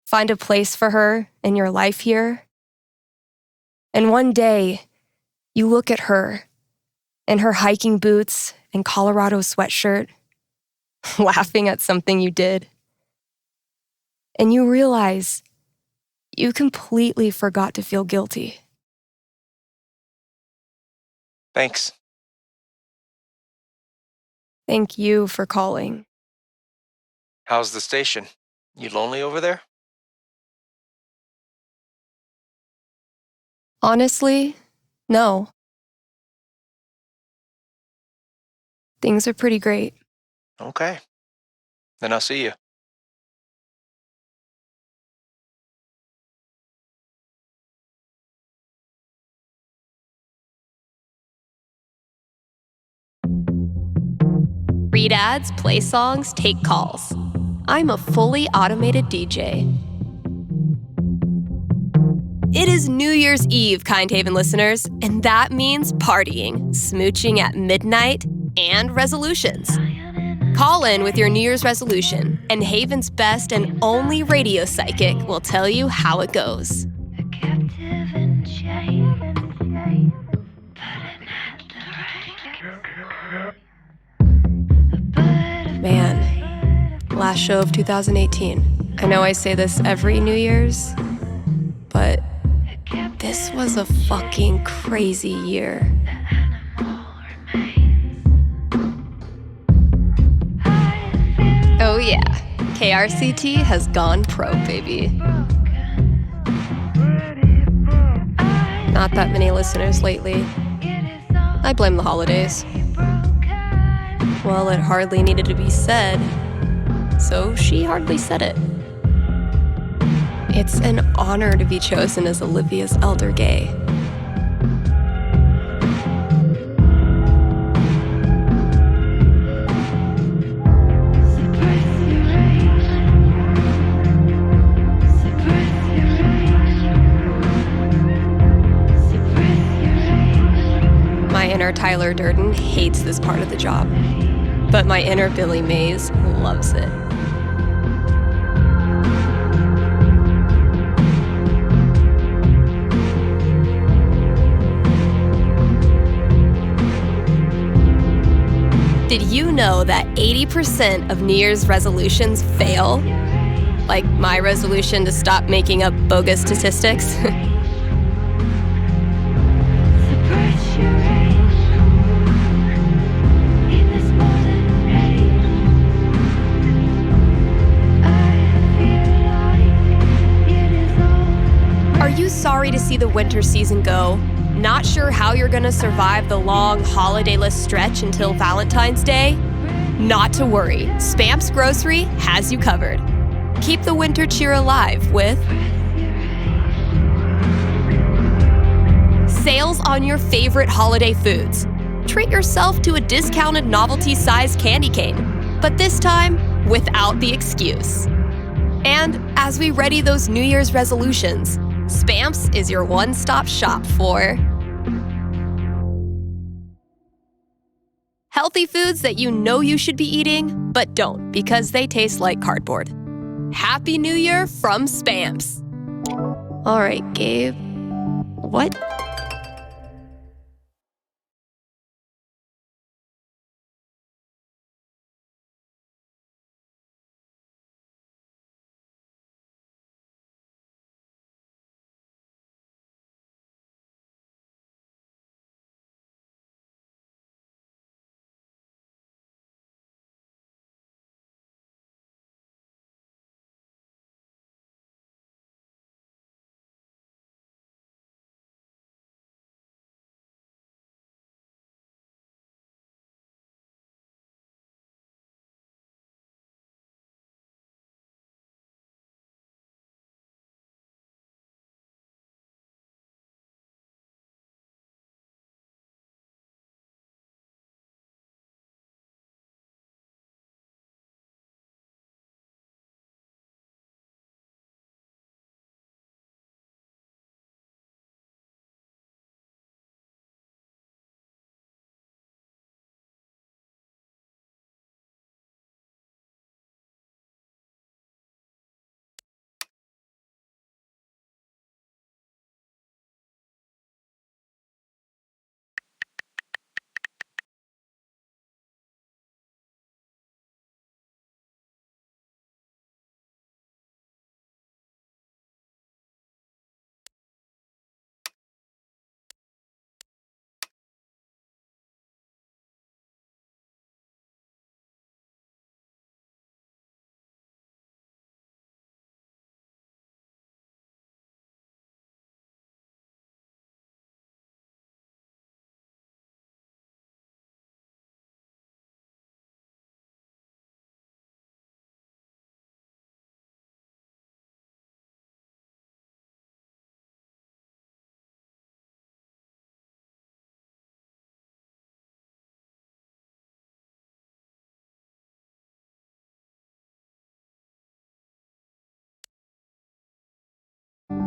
find a place for her in your life here. And one day, you look at her in her hiking boots and Colorado sweatshirt, laughing at something you did. And you realize you completely forgot to feel guilty. Thanks. Thank you for calling. How's the station? You lonely over there? Honestly, no. Things are pretty great. Okay. Then I'll see you. Read ads, play songs, take calls. I'm a fully automated DJ. It is New Year's Eve, Kind Haven listeners, and that means partying, smooching at midnight, and resolutions. Call in with your New Year's resolution, and Haven's best and only radio psychic will tell you how it goes. Man, last show of 2018. I know I say this every New Year's, but this was a fucking crazy year. Oh yeah, KRCT has gone pro, baby. Not that many listeners lately. I blame the holidays. Well, it hardly needed to be said, so she hardly said it. It's an honor to be chosen as Olivia's elder gay. My inner Tyler Durden hates this part of the job, but my inner Billy Mays loves it. Did you know that 80% of New Year's resolutions fail? Like my resolution to stop making up bogus statistics? see the winter season go? Not sure how you're gonna survive the long holidayless stretch until Valentine's Day? Not to worry, Spamps Grocery has you covered. Keep the winter cheer alive with sales on your favorite holiday foods. Treat yourself to a discounted novelty-sized candy cane, but this time without the excuse. And as we ready those New Year's resolutions, Spamps is your one-stop shop for healthy foods that you know you should be eating, but don't because they taste like cardboard. Happy New Year from Spamps. All right, Gabe. What?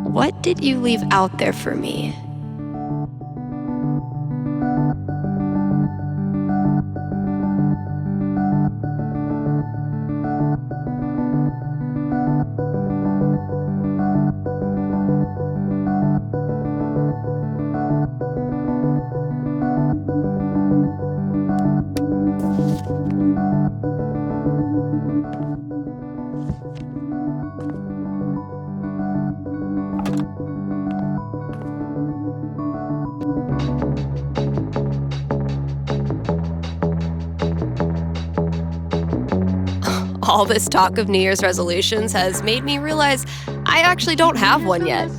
What did you leave out there for me? All this talk of New Year's resolutions has made me realize I actually don't have one yet.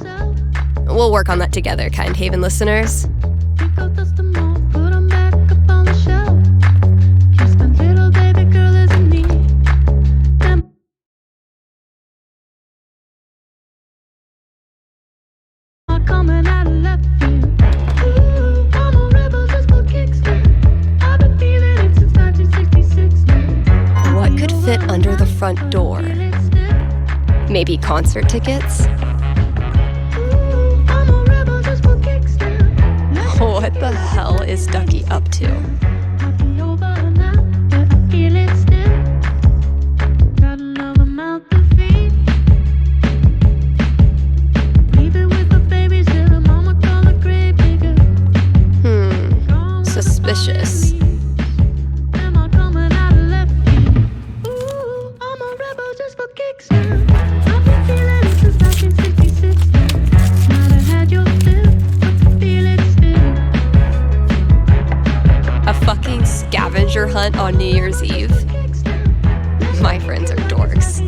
We'll work on that together, Kind Haven listeners. What could fit under the front door? Maybe concert tickets? What the hell is Ducky up to? Suspicious. Scavenger hunt on New Year's Eve. My friends are dorks.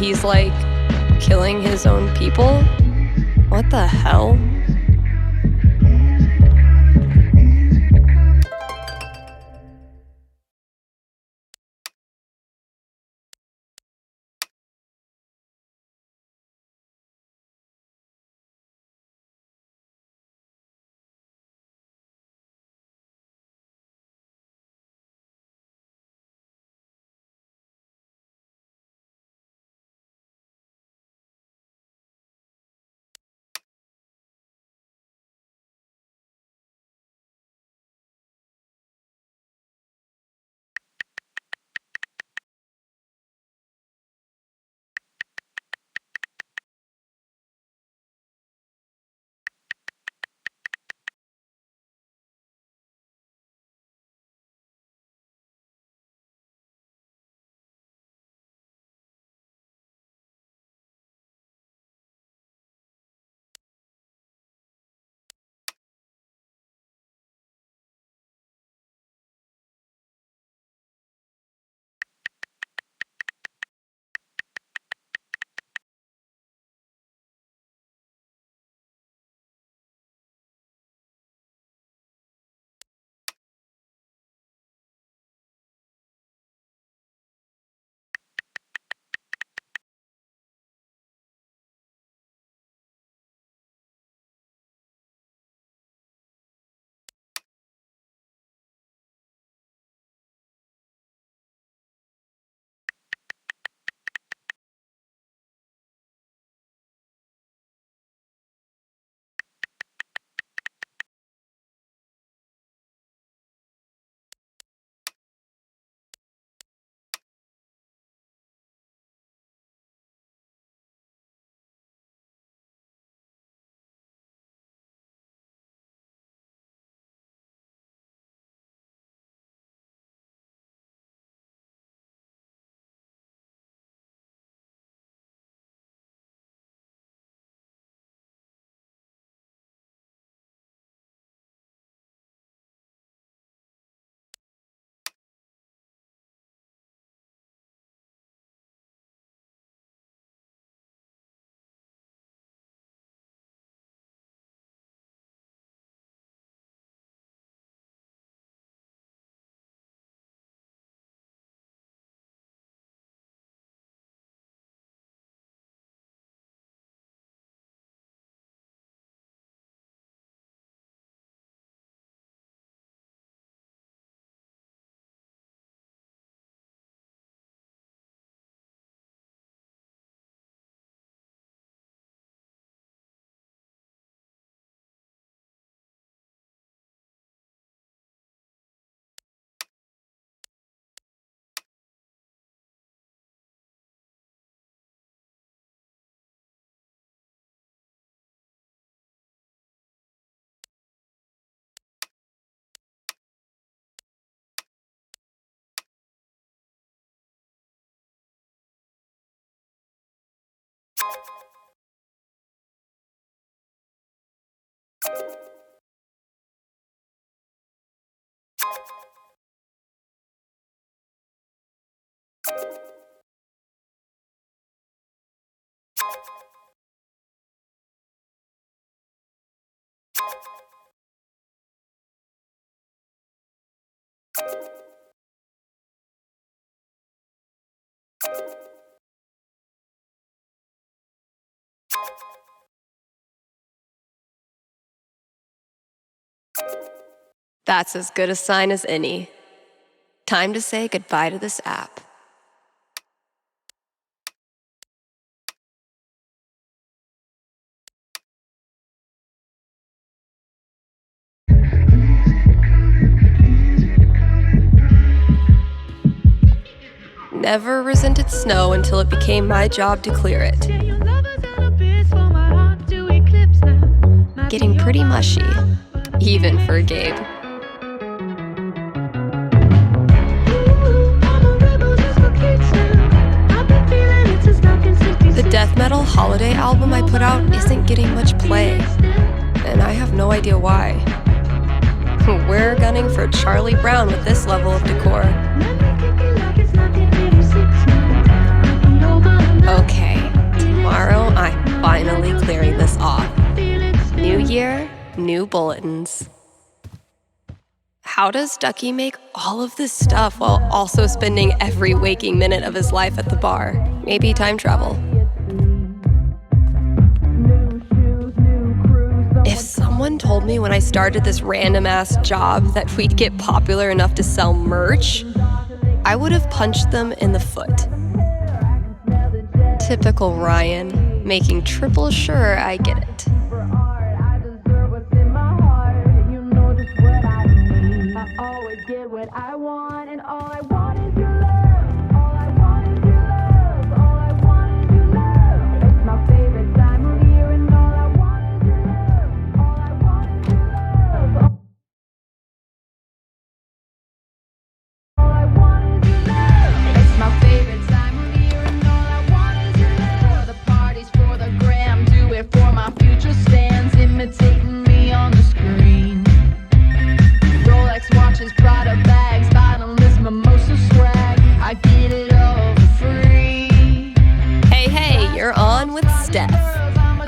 he's like killing his own people? What the hell? That's as good a sign as any. Time to say goodbye to this app. Never resented snow until it became my job to clear it. Getting pretty mushy, even for Gabe. The death metal holiday album I put out isn't getting much play, and I have no idea why. We're gunning for Charlie Brown with this level of decor. Okay. bulletins. How does Ducky make all of this stuff while also spending every waking minute of his life at the bar? Maybe time travel. If someone told me when I started this random-ass job that we'd get popular enough to sell merch, I would have punched them in the foot. Typical Ryan, making triple sure I get it.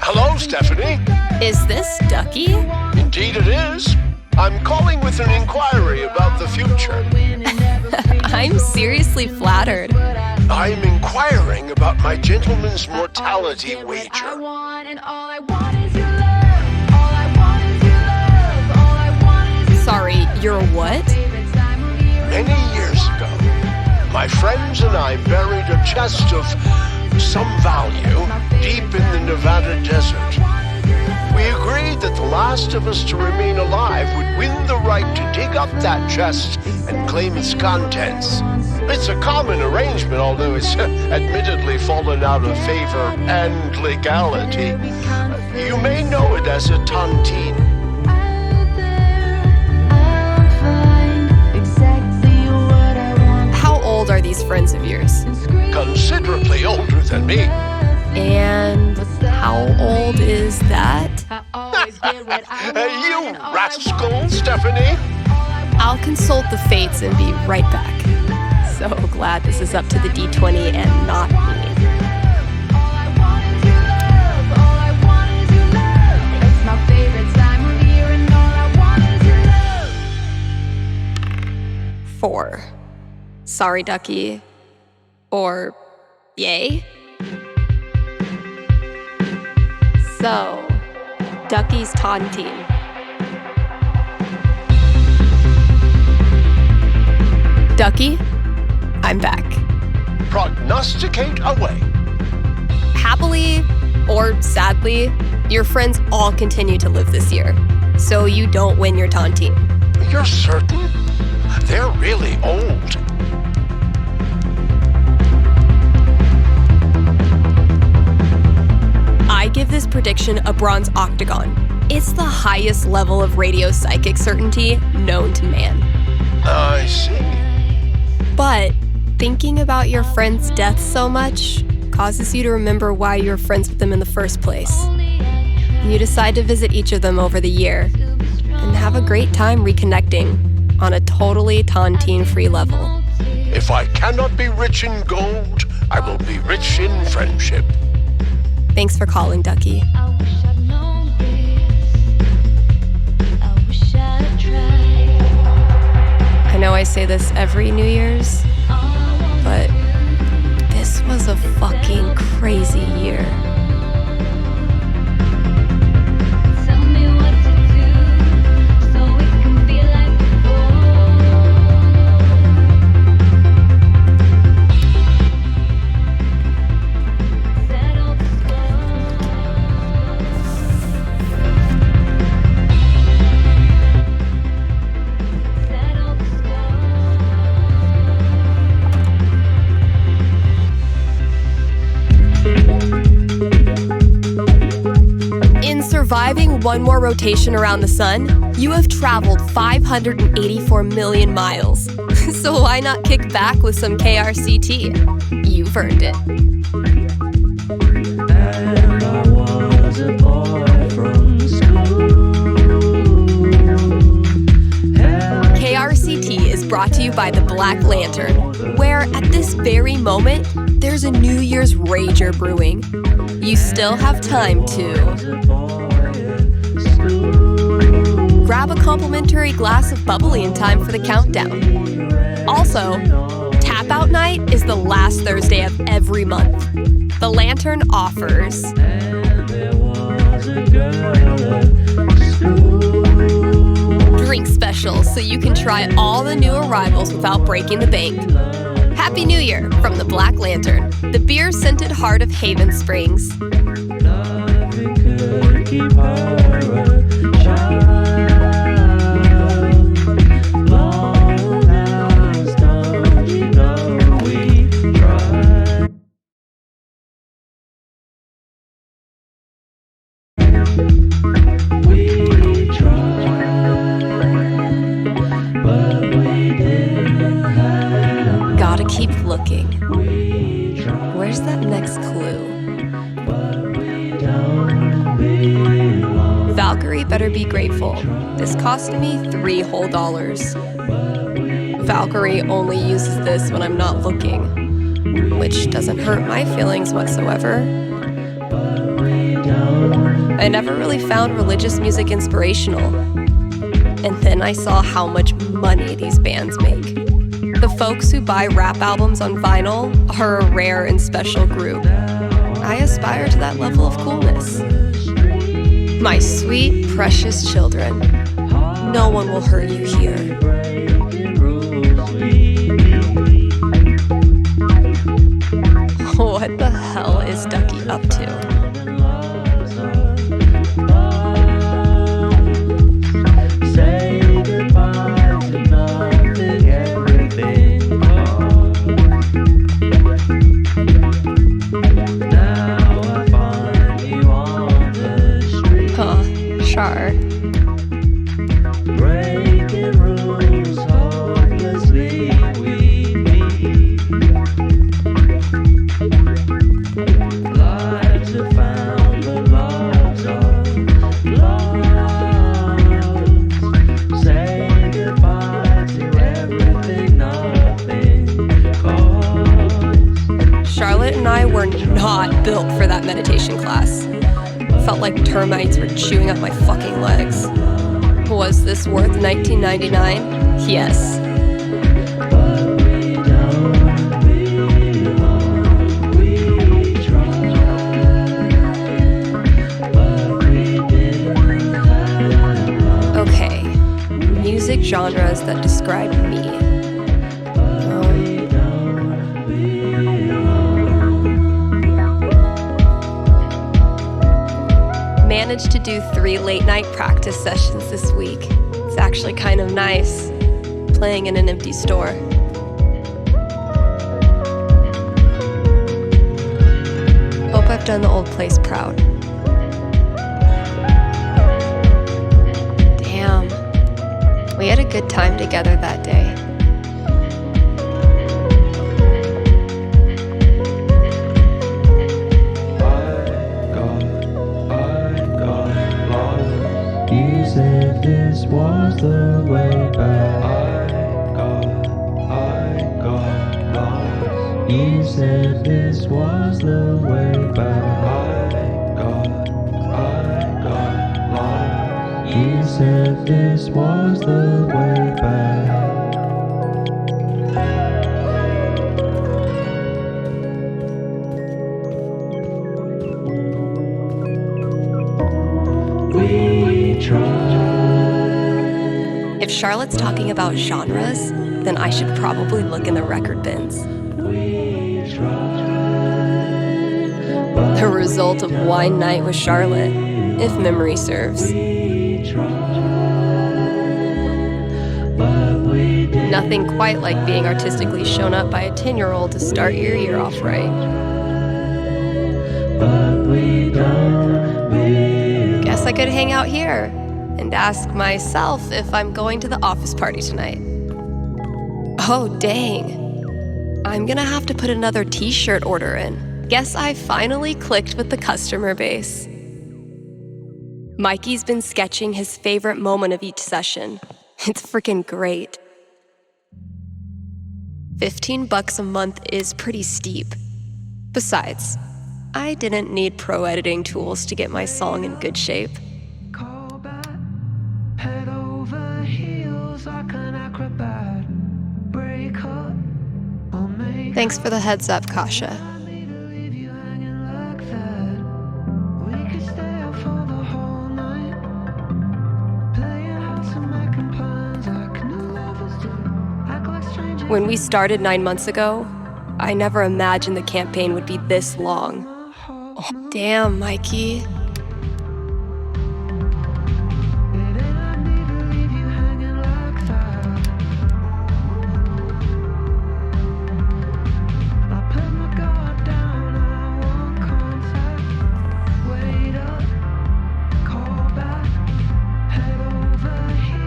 Hello, Stephanie. Is this Ducky? Indeed it is. I'm calling with an inquiry about the future. I'm seriously flattered. I'm inquiring about my gentleman's mortality wager. Sorry, you're what? Many years ago, my friends and I buried a chest of some value deep in the Nevada desert. We agreed that the last of us to remain alive would win the right to dig up that chest and claim its contents. It's a common arrangement, although it's admittedly fallen out of favor and legality. You may know it as a tontine. How old are these friends of yours? Considerably older than me. And how old is that? You rascal, Stephanie. I'll consult the fates and be right back. So glad this is up to the D20 and not me. Four. Sorry, Ducky. Or yay? So, Ducky's taunting. Ducky, I'm back. Prognosticate away. Happily or sadly, your friends all continue to live this year, so you don't win your taunting. You're certain? They're really old. I give this prediction a bronze octagon. It's the highest level of radio psychic certainty known to man. I see. But thinking about your friend's death so much causes you to remember why you were friends with them in the first place. You decide to visit each of them over the year and have a great time reconnecting on a totally tontine-free level. If I cannot be rich in gold, I will be rich in friendship. Thanks for calling, Ducky. I know I say this every New Year's, but this was a fucking crazy year. Surviving one more rotation around the sun, you have traveled 584 million miles. So why not kick back with some KRCT? You've earned it. And I was a boy from KRCT is brought to you by the Black Lantern, where at this very moment, there's a New Year's rager brewing. You still have time to grab a complimentary glass of bubbly in time for the countdown. Also, Tap Out Night is the last Thursday of every month. The Lantern offers drink specials so you can try all the new arrivals without breaking the bank. Happy New Year from the Black Lantern, the beer-scented heart of Haven Springs. Gotta keep looking. Where's that next clue? Valkyrie better be grateful. This cost me $3 whole. Valkyrie only uses this when I'm not looking, which doesn't hurt my feelings whatsoever. I never really found religious music inspirational. And then I saw how much money these bands make. The folks who buy rap albums on vinyl are a rare and special group. I aspire to that level of coolness. My sweet, precious children, no one will hurt you here. What the hell is Ducky up to? Sure. Breaking rules, hopelessly we meet. Lives have found the loves of love. Say goodbye to everything, nothing costs. Charlotte and I were not built for that meditation class. Felt like termites were chewing up my fucking legs. Was this worth $19.99? Yes. Okay, music genres that describe me. Managed to do 3 late-night practice sessions this week. It's actually kind of nice, playing in an empty store. Hope I've done the old place proud. Damn, we had a good time together that day. This was the way back. I got lost. You said this was the way back. I got lost. You said this was the way back. We tried. If Charlotte's talking about genres, then I should probably look in the record bins. The result of Wine Night with Charlotte, if memory serves. Nothing quite like being artistically shown up by a 10-year-old to start your year off right. Guess I could hang out here and ask myself if I'm going to the office party tonight. Oh, dang. I'm gonna have to put another t-shirt order in. Guess I finally clicked with the customer base. Mikey's been sketching his favorite moment of each session. It's freaking great. $15 a month is pretty steep. Besides, I didn't need pro editing tools to get my song in good shape. Pedal Thanks for the heads up, Kasha. When we started 9 months ago, I never imagined the campaign would be this long. Oh, damn, Mikey.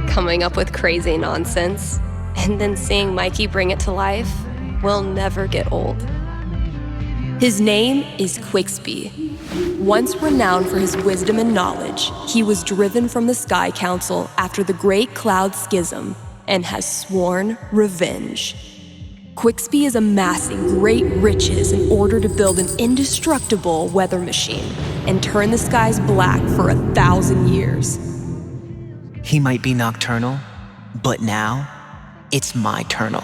Coming up with crazy nonsense, and then seeing Mikey bring it to life will never get old. His name is Quixby. Once renowned for his wisdom and knowledge, he was driven from the Sky Council after the Great Cloud Schism and has sworn revenge. Quixby is amassing great riches in order to build an indestructible weather machine and turn the skies black for 1,000 years. He might be nocturnal, but now it's my turnal.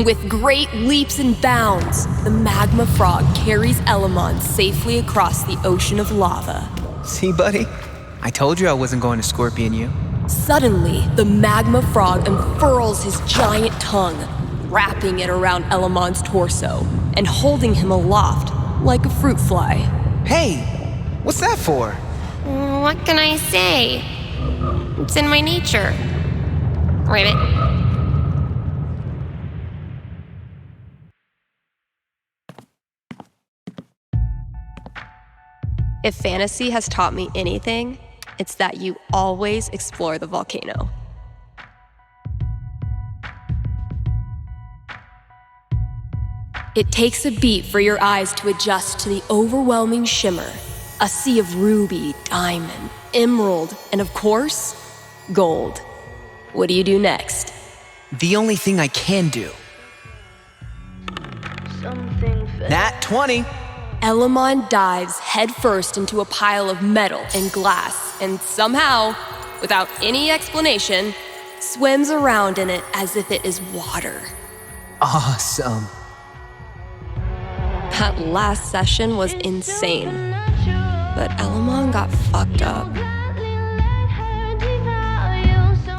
With great leaps and bounds, the magma frog carries Elamon safely across the ocean of lava. See, buddy? I told you I wasn't going to scorpion you. Suddenly, the magma frog unfurls his giant tongue, wrapping it around Elamon's torso and holding him aloft like a fruit fly. Hey, what's that for? What can I say? It's in my nature. Ribbit. If fantasy has taught me anything, it's that you always explore the volcano. It takes a beat for your eyes to adjust to the overwhelming shimmer, a sea of ruby, diamond, emerald, and of course, gold. What do you do next? The only thing I can do. Nat 20. Elamon dives headfirst into a pile of metal and glass and somehow, without any explanation, swims around in it as if it is water. Awesome. That last session was insane, but Elamon got fucked up.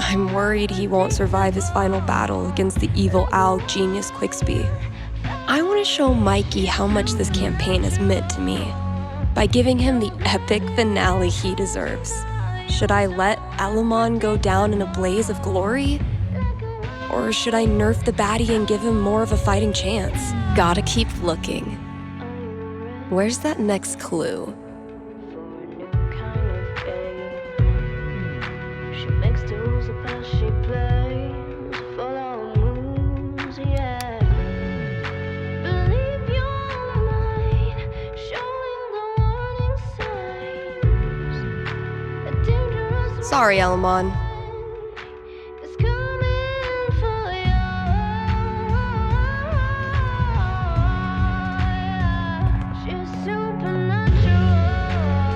I'm worried he won't survive his final battle against the evil owl genius Quixby. I want to show Mikey how much this campaign has meant to me by giving him the epic finale he deserves. Should I let Elamon go down in a blaze of glory? Or should I nerf the baddie and give him more of a fighting chance? Gotta keep looking. Where's that next clue? Sorry, Elamon.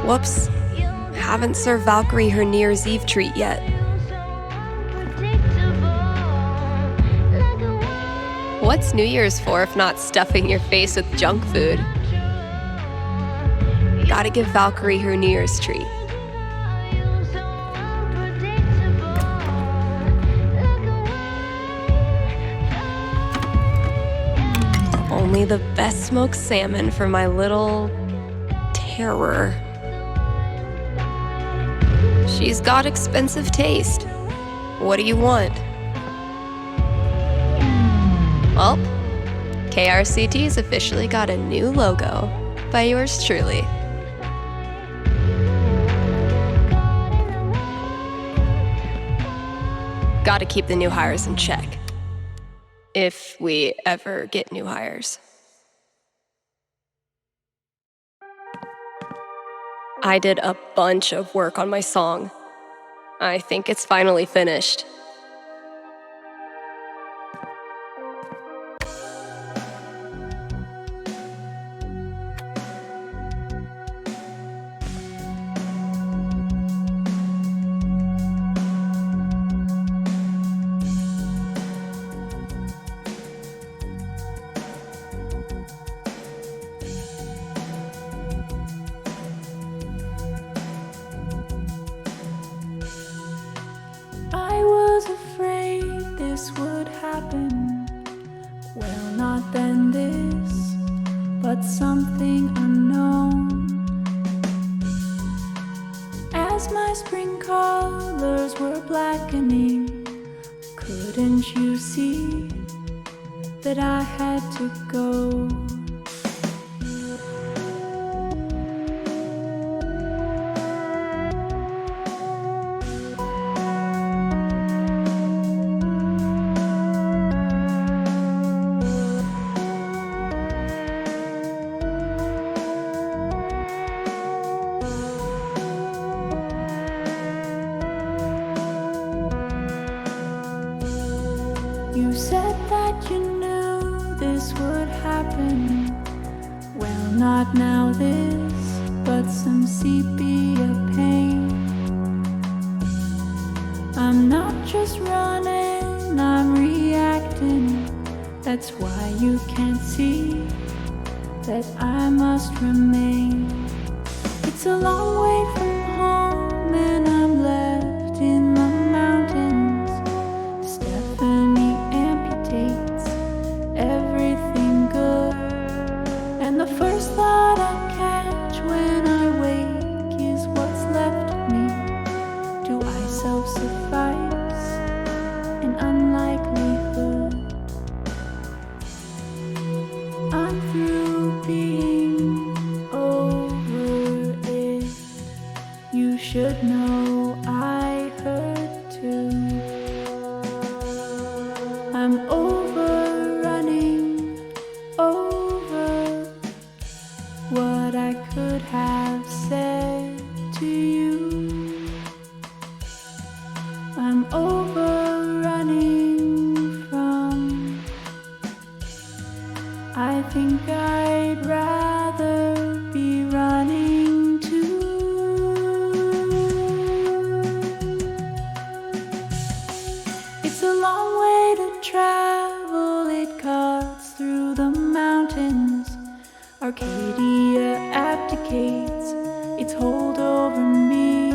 Whoops. Haven't served Valkyrie her New Year's Eve treat yet. What's New Year's for if not stuffing your face with junk food? Gotta give Valkyrie her New Year's treat. Only the best smoked salmon for my little terror. She's got expensive taste. What do you want? Well, KRCT's officially got a new logo by yours truly. Gotta keep the new hires in check. If we ever get new hires. I did a bunch of work on my song. I think it's finally finished. than this, but something unknown. As my spring colors were blackening, couldn't you see that I had to go? You said that you knew this would happen. Well, not now this, but some sepia pain. I'm not just running, I'm reacting. That's why you can't see that I must remain. It's a long way from home and I'm left in the mountains. Stephanie amputates everything good, and the first thought I catch when I wake is what's left of me. Do I self-suffice in unlikelihood? I'm through being over it. You should know I hurt too. I'm over running over what I could have said to you. I'm over running from. I think I'd rather be running too. It's a long way to travel, it cuts through the mountains. Arcadia abdicates its hold over me.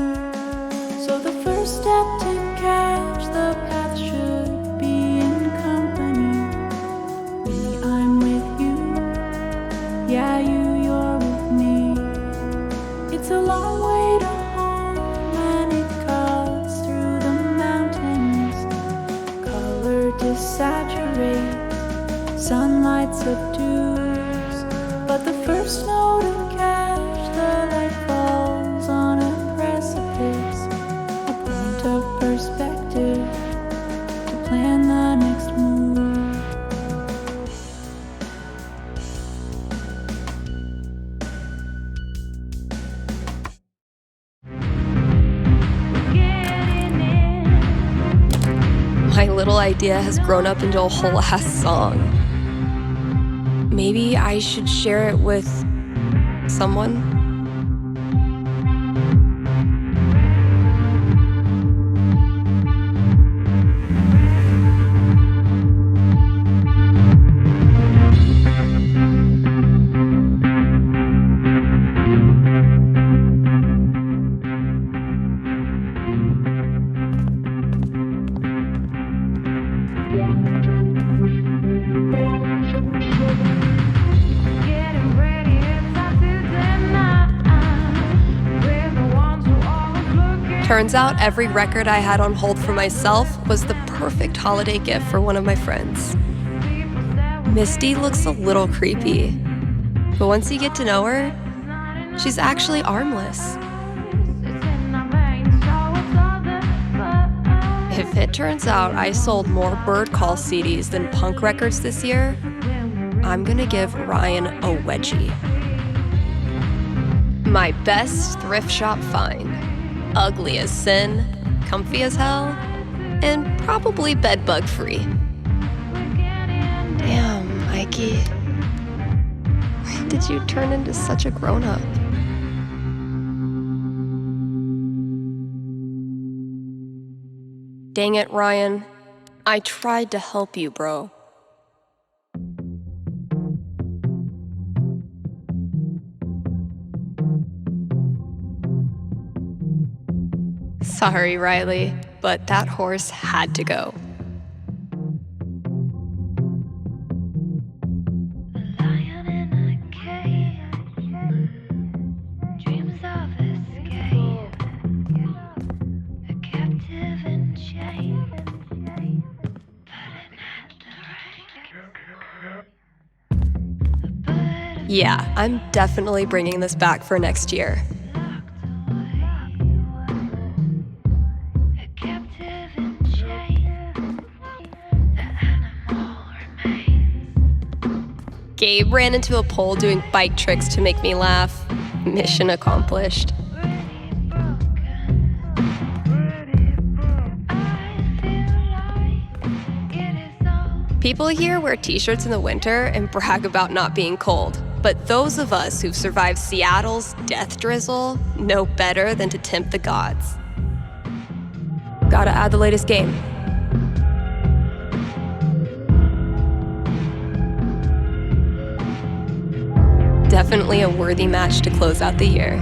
So the first step to catch the path should be in company. Me, I'm with you. Yeah, you're with me. It's a long way to home and it cuts through the mountains. Color desaturates, sunlight subdues, but the first note to catch the light falls on a precipice. A point of perspective to plan the next move. My little idea has grown up into a whole ass song. Maybe I should share it with someone? Turns out every record I had on hold for myself was the perfect holiday gift for one of my friends. Misty looks a little creepy, but once you get to know her, she's actually armless. If it turns out I sold more Bird Call CDs than punk records this year, I'm gonna give Ryan a wedgie. My best thrift shop find. Ugly as sin, comfy as hell, and probably bedbug free. Damn, Mikey. Why did you turn into such a grown-up? Dang it, Ryan. I tried to help you, bro. Sorry, Riley, but that horse had to go. Yeah, I'm definitely bringing this back for next year. Gabe ran into a pole doing bike tricks to make me laugh. Mission accomplished. People here wear t-shirts in the winter and brag about not being cold. But those of us who've survived Seattle's death drizzle know better than to tempt the gods. Gotta add the latest game. Definitely a worthy match to close out the year.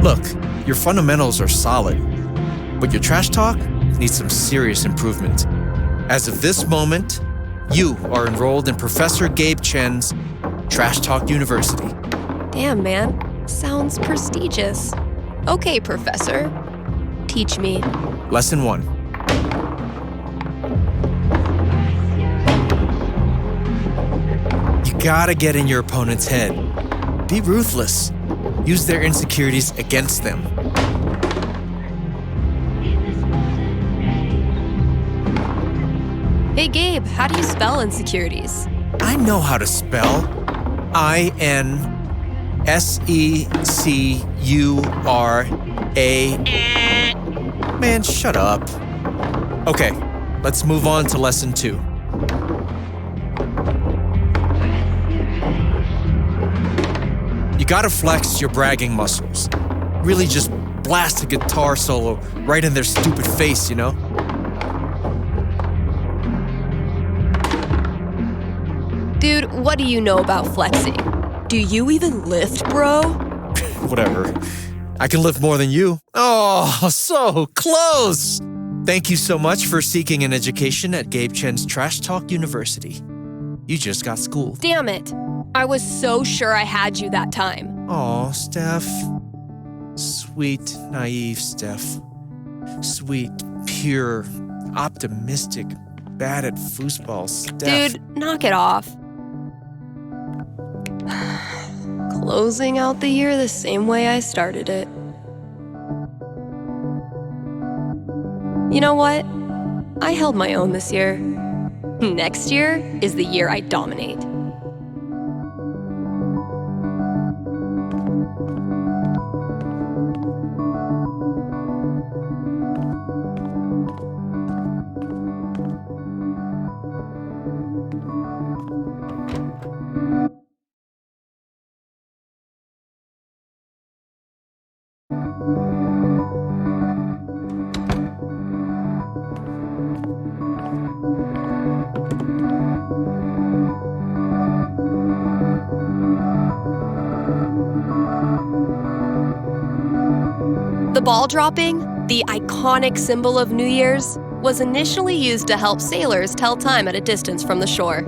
Look, your fundamentals are solid, but your trash talk needs some serious improvement. As of this moment, you are enrolled in Professor Gabe Chen's Trash Talk University. Damn, man. Sounds prestigious. Okay, Professor. Teach me. Lesson 1. You gotta get in your opponent's head. Be ruthless. Use their insecurities against them. Hey, Gabe, how do you spell insecurities? I know how to spell. I-N-S-E-C-U-R-A. Man, shut up. Okay, let's move on to lesson 2. You gotta flex your bragging muscles. Really just blast a guitar solo right in their stupid face, you know? Dude, what do you know about flexing? Do you even lift, bro? Whatever. I can lift more than you. Oh, so close! Thank you so much for seeking an education at Gabe Chen's Trash Talk University. You just got schooled. Damn it. I was so sure I had you that time. Aw, Steph. Sweet, naive Steph. Sweet, pure, optimistic, bad at foosball Steph. Dude, knock it off. Closing out the year the same way I started it. You know what? I held my own this year. Next year is the year I dominate. The ball dropping, the iconic symbol of New Year's, was initially used to help sailors tell time at a distance from the shore.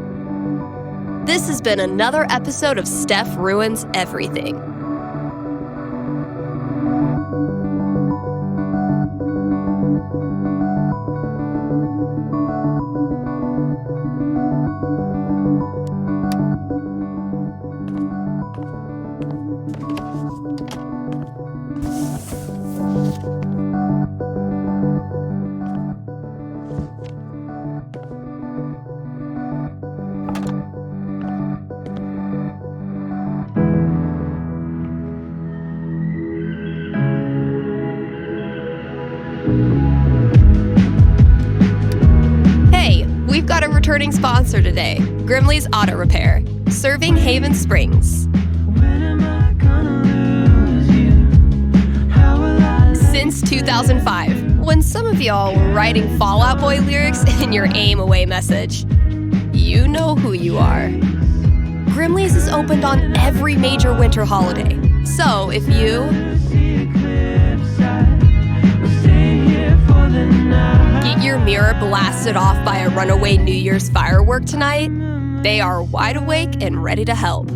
This has been another episode of Steph Ruins Everything. We've got a returning sponsor today, Grimley's Auto Repair, serving Haven Springs. Since 2005, when some of y'all were writing Fall Out Boy lyrics in your aim away message. You know who you are. Grimley's is opened on every major winter holiday, so if you get your mirror blasted off by a runaway New Year's firework tonight, they are wide awake and ready to help.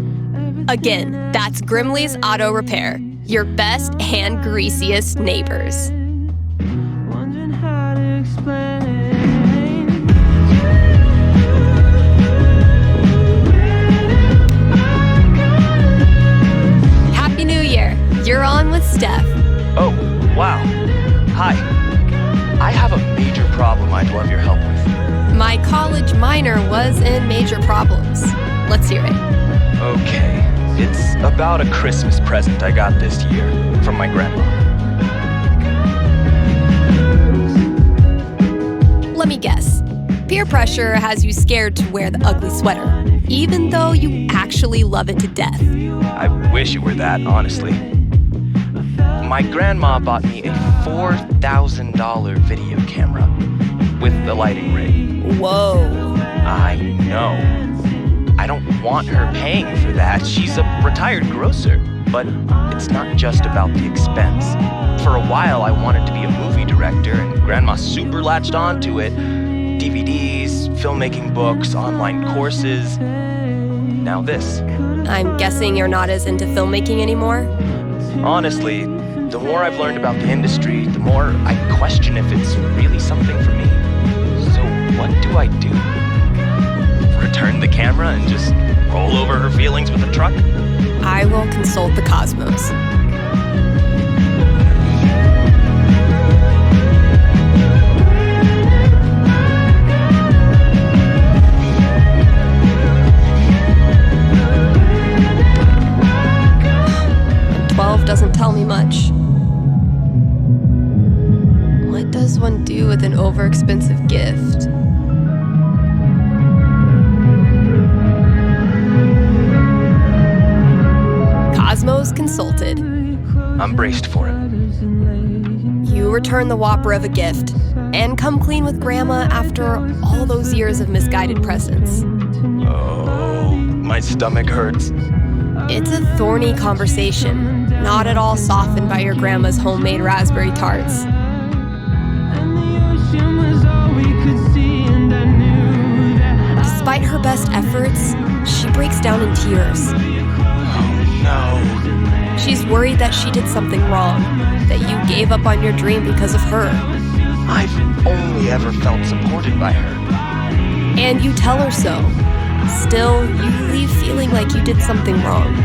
Again, that's Grimley's Auto Repair, your best and greasiest neighbors. Wondering how to explain it. you're on with Steph. Oh, wow. Hi. I have a major problem I'd love your help with. My college minor was in major problems. Let's hear it. Okay. It's about a Christmas present I got this year from my grandma. Let me guess. Peer pressure has you scared to wear the ugly sweater, even though you actually love it to death. I wish it were that, honestly. My grandma bought me a $4,000 video camera with the lighting rig. Whoa. I know. I don't want her paying for that. She's a retired grocer. But it's not just about the expense. For a while, I wanted to be a movie director, and Grandma super latched onto it. DVDs, filmmaking books, online courses. Now this. I'm guessing you're not as into filmmaking anymore? Honestly, the more I've learned about the industry, the more I question if it's really something for me. So what do I do? Return the camera and just roll over her feelings with a truck? I will consult the cosmos. Doesn't tell me much. What does one do with an overexpensive gift? Cosmos consulted. I'm braced for it. You return the whopper of a gift and come clean with Grandma after all those years of misguided presents. Oh, my stomach hurts. It's a thorny conversation, not at all softened by your grandma's homemade raspberry tarts. Despite her best efforts, she breaks down in tears. Oh no. She's worried that she did something wrong, that you gave up on your dream because of her. I've only ever felt supported by her. And you tell her so. Still, you leave feeling like you did something wrong.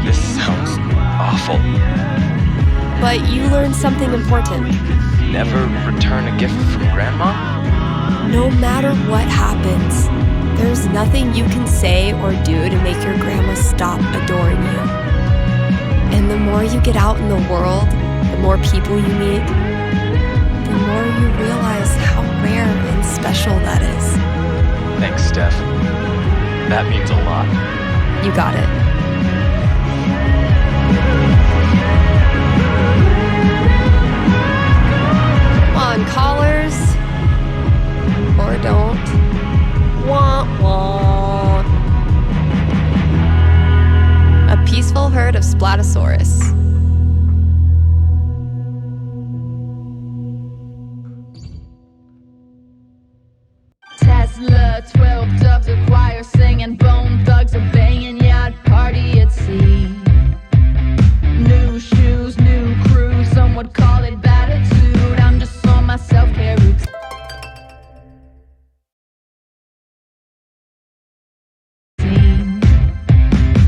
This sounds awful. But you learned something important. Never return a gift from Grandma? No matter what happens, there's nothing you can say or do to make your grandma stop adoring you. And the more you get out in the world, the more people you meet, the more you realize how rare and special that is. Thanks, Steph. That means a lot. You got it. Come on, callers. Or don't. Wah, wah. A peaceful herd of Splatosaurus. Tesla, 12 doves, a choir singing, bone thugs are banging, yacht party at sea. New shoes, new crew, some would call it batitude. I'm just on my self-care routine.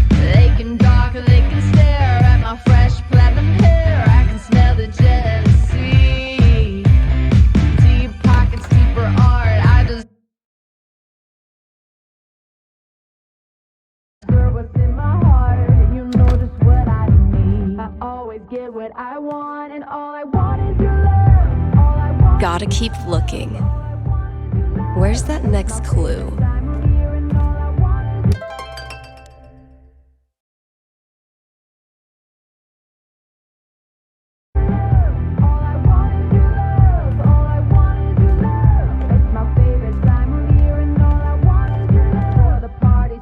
They can gawk, they can stare at my fresh platinum hair. I can smell the jealousy. Deep pockets, deeper art. I just what's in my heart, you know just what I need. I always get what I want, and all I want is your love. All I want. Gotta keep looking. Where's that next clue?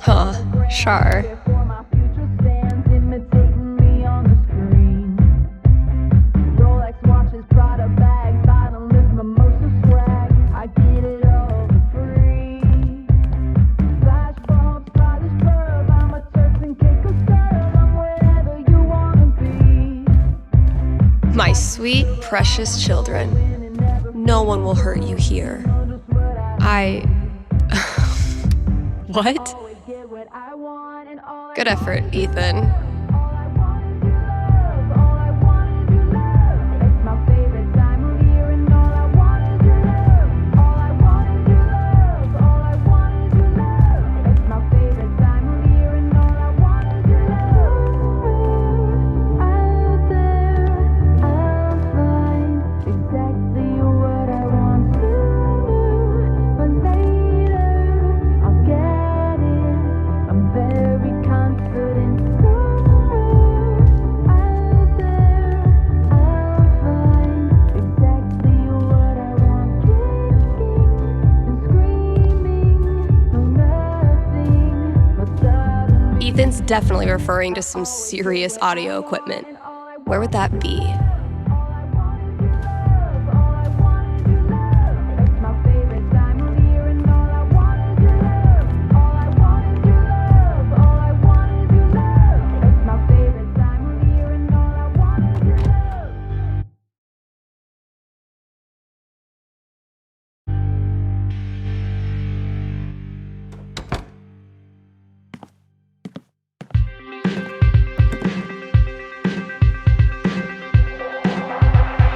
Huh, sure. My sweet, precious children, no one will hurt you here. What? Good effort, Ethan. Vin's definitely referring to some serious audio equipment. Where would that be?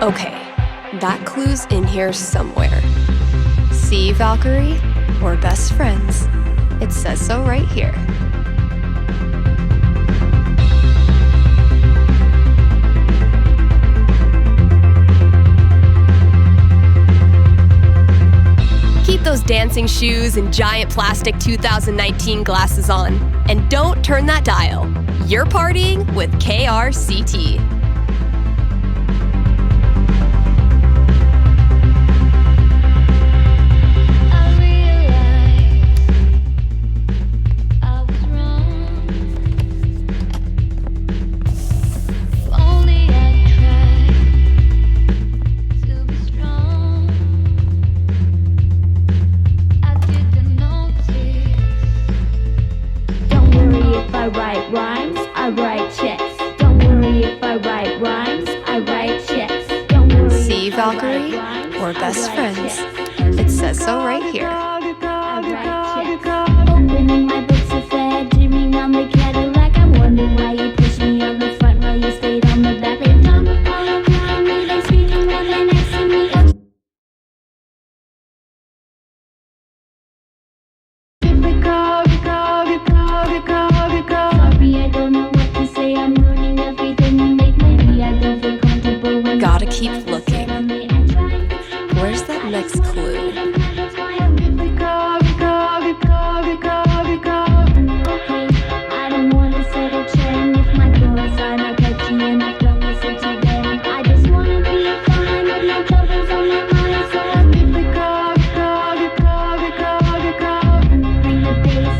Okay, that clue's in here somewhere. See, Valkyrie? We're best friends. It says so right here. Keep those dancing shoes and giant plastic 2019 glasses on. And don't turn that dial. You're partying with KRCT. I write rhymes, I write checks. Don't worry if I write rhymes, I write checks. Don't worry. See, Valkyrie? We're best friends. It says so right here. I write checks. Opening my books of fair, dreaming on the Cadillac. I'm wondering why you pushed me on the front while you stayed on the back. They jump all around me, they screaming when they're next to me. Gotta keep looking. Where's that next clue? I don't wanna set a trend. If my goals are not catchy enough, don't listen to them. I just wanna be fine with no troubles on my mind. So I bring the bass,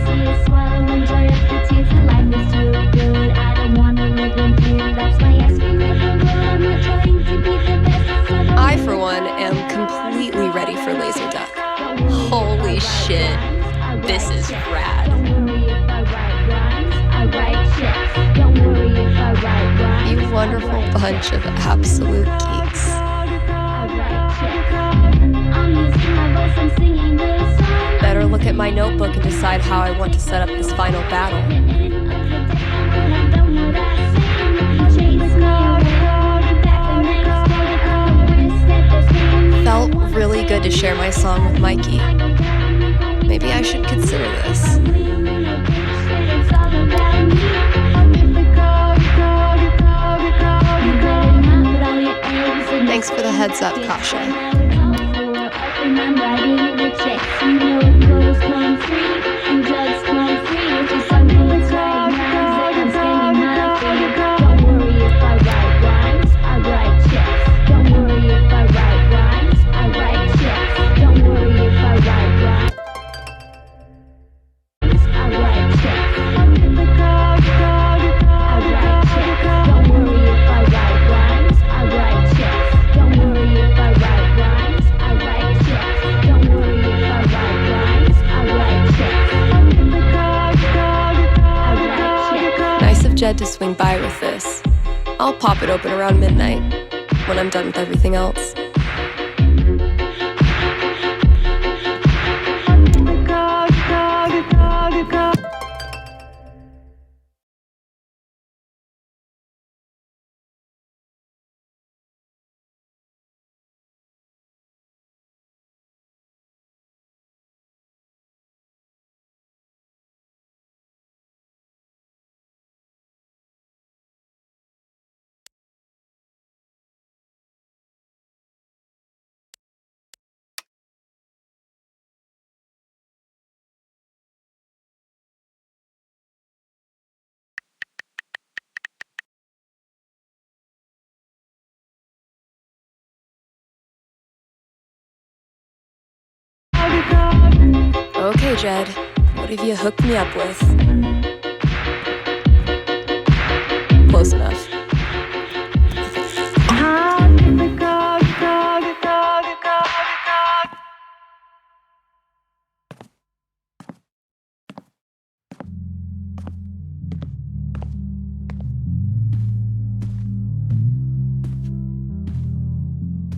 see it swallow, enjoy up the tears. The life is too good. I don't wanna live in fear. That's why I scream at the world. I'm not trying to be the best. I, for one, am completely ready for Laser Duck. Holy shit. This is rad. You wonderful bunch of absolute geeks. Better look at my notebook and decide how I want to set up this final battle. Felt really good to share my song with Mikey. Maybe I should consider this. Thanks for the heads up, Kasha. Jed to swing by with this. I'll pop it open around midnight when I'm done with everything else. Okay, Jed, what have you hooked me up with?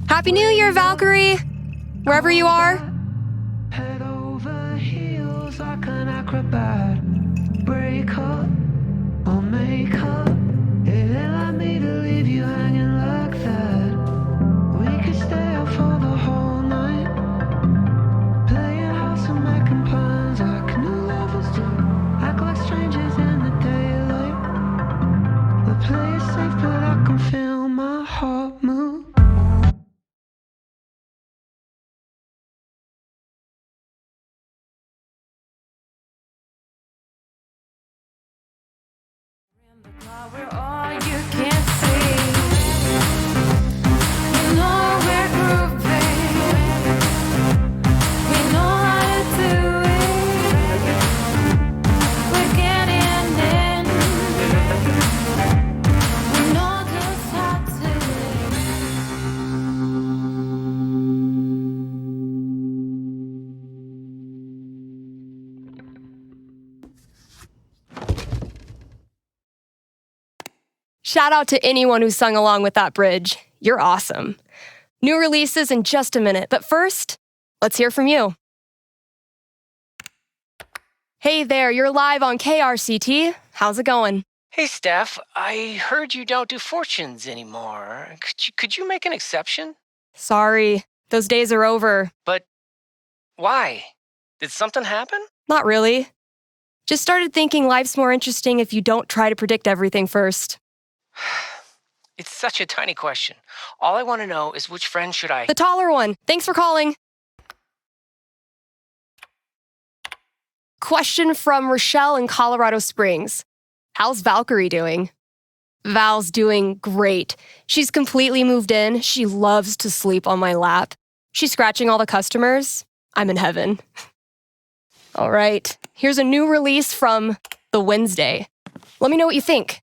Happy New Year, Valkyrie! Wherever you are. Head over heels like an acrobat. Break up or make up. It ain't like me to leave you hanging like that. We could stay up for the whole night, playing house and making plans like new lovers do. Act like strangers in the daylight. The play is safe, but I can feel my heart move. We're all you can see. We know we're grooving. We know how to do it. We're getting in. We know just how to Shout out to anyone who sung along with that bridge. You're awesome. New releases in just a minute, but first, let's hear from you. Hey there, you're live on KRCT. How's it going? Hey, Steph, I heard you don't do fortunes anymore. Could you make an exception? Sorry, those days are over. But why? Did something happen? Not really. Just started thinking life's more interesting if you don't try to predict everything first. It's such a tiny question. All I want to know is which friend should I... The taller one. Thanks for calling. Question from Rochelle in Colorado Springs. How's Valkyrie doing? Val's doing great. She's completely moved in. She loves to sleep on my lap. She's scratching all the customers. I'm in heaven. All right, here's a new release from The Wednesday. Let me know what you think.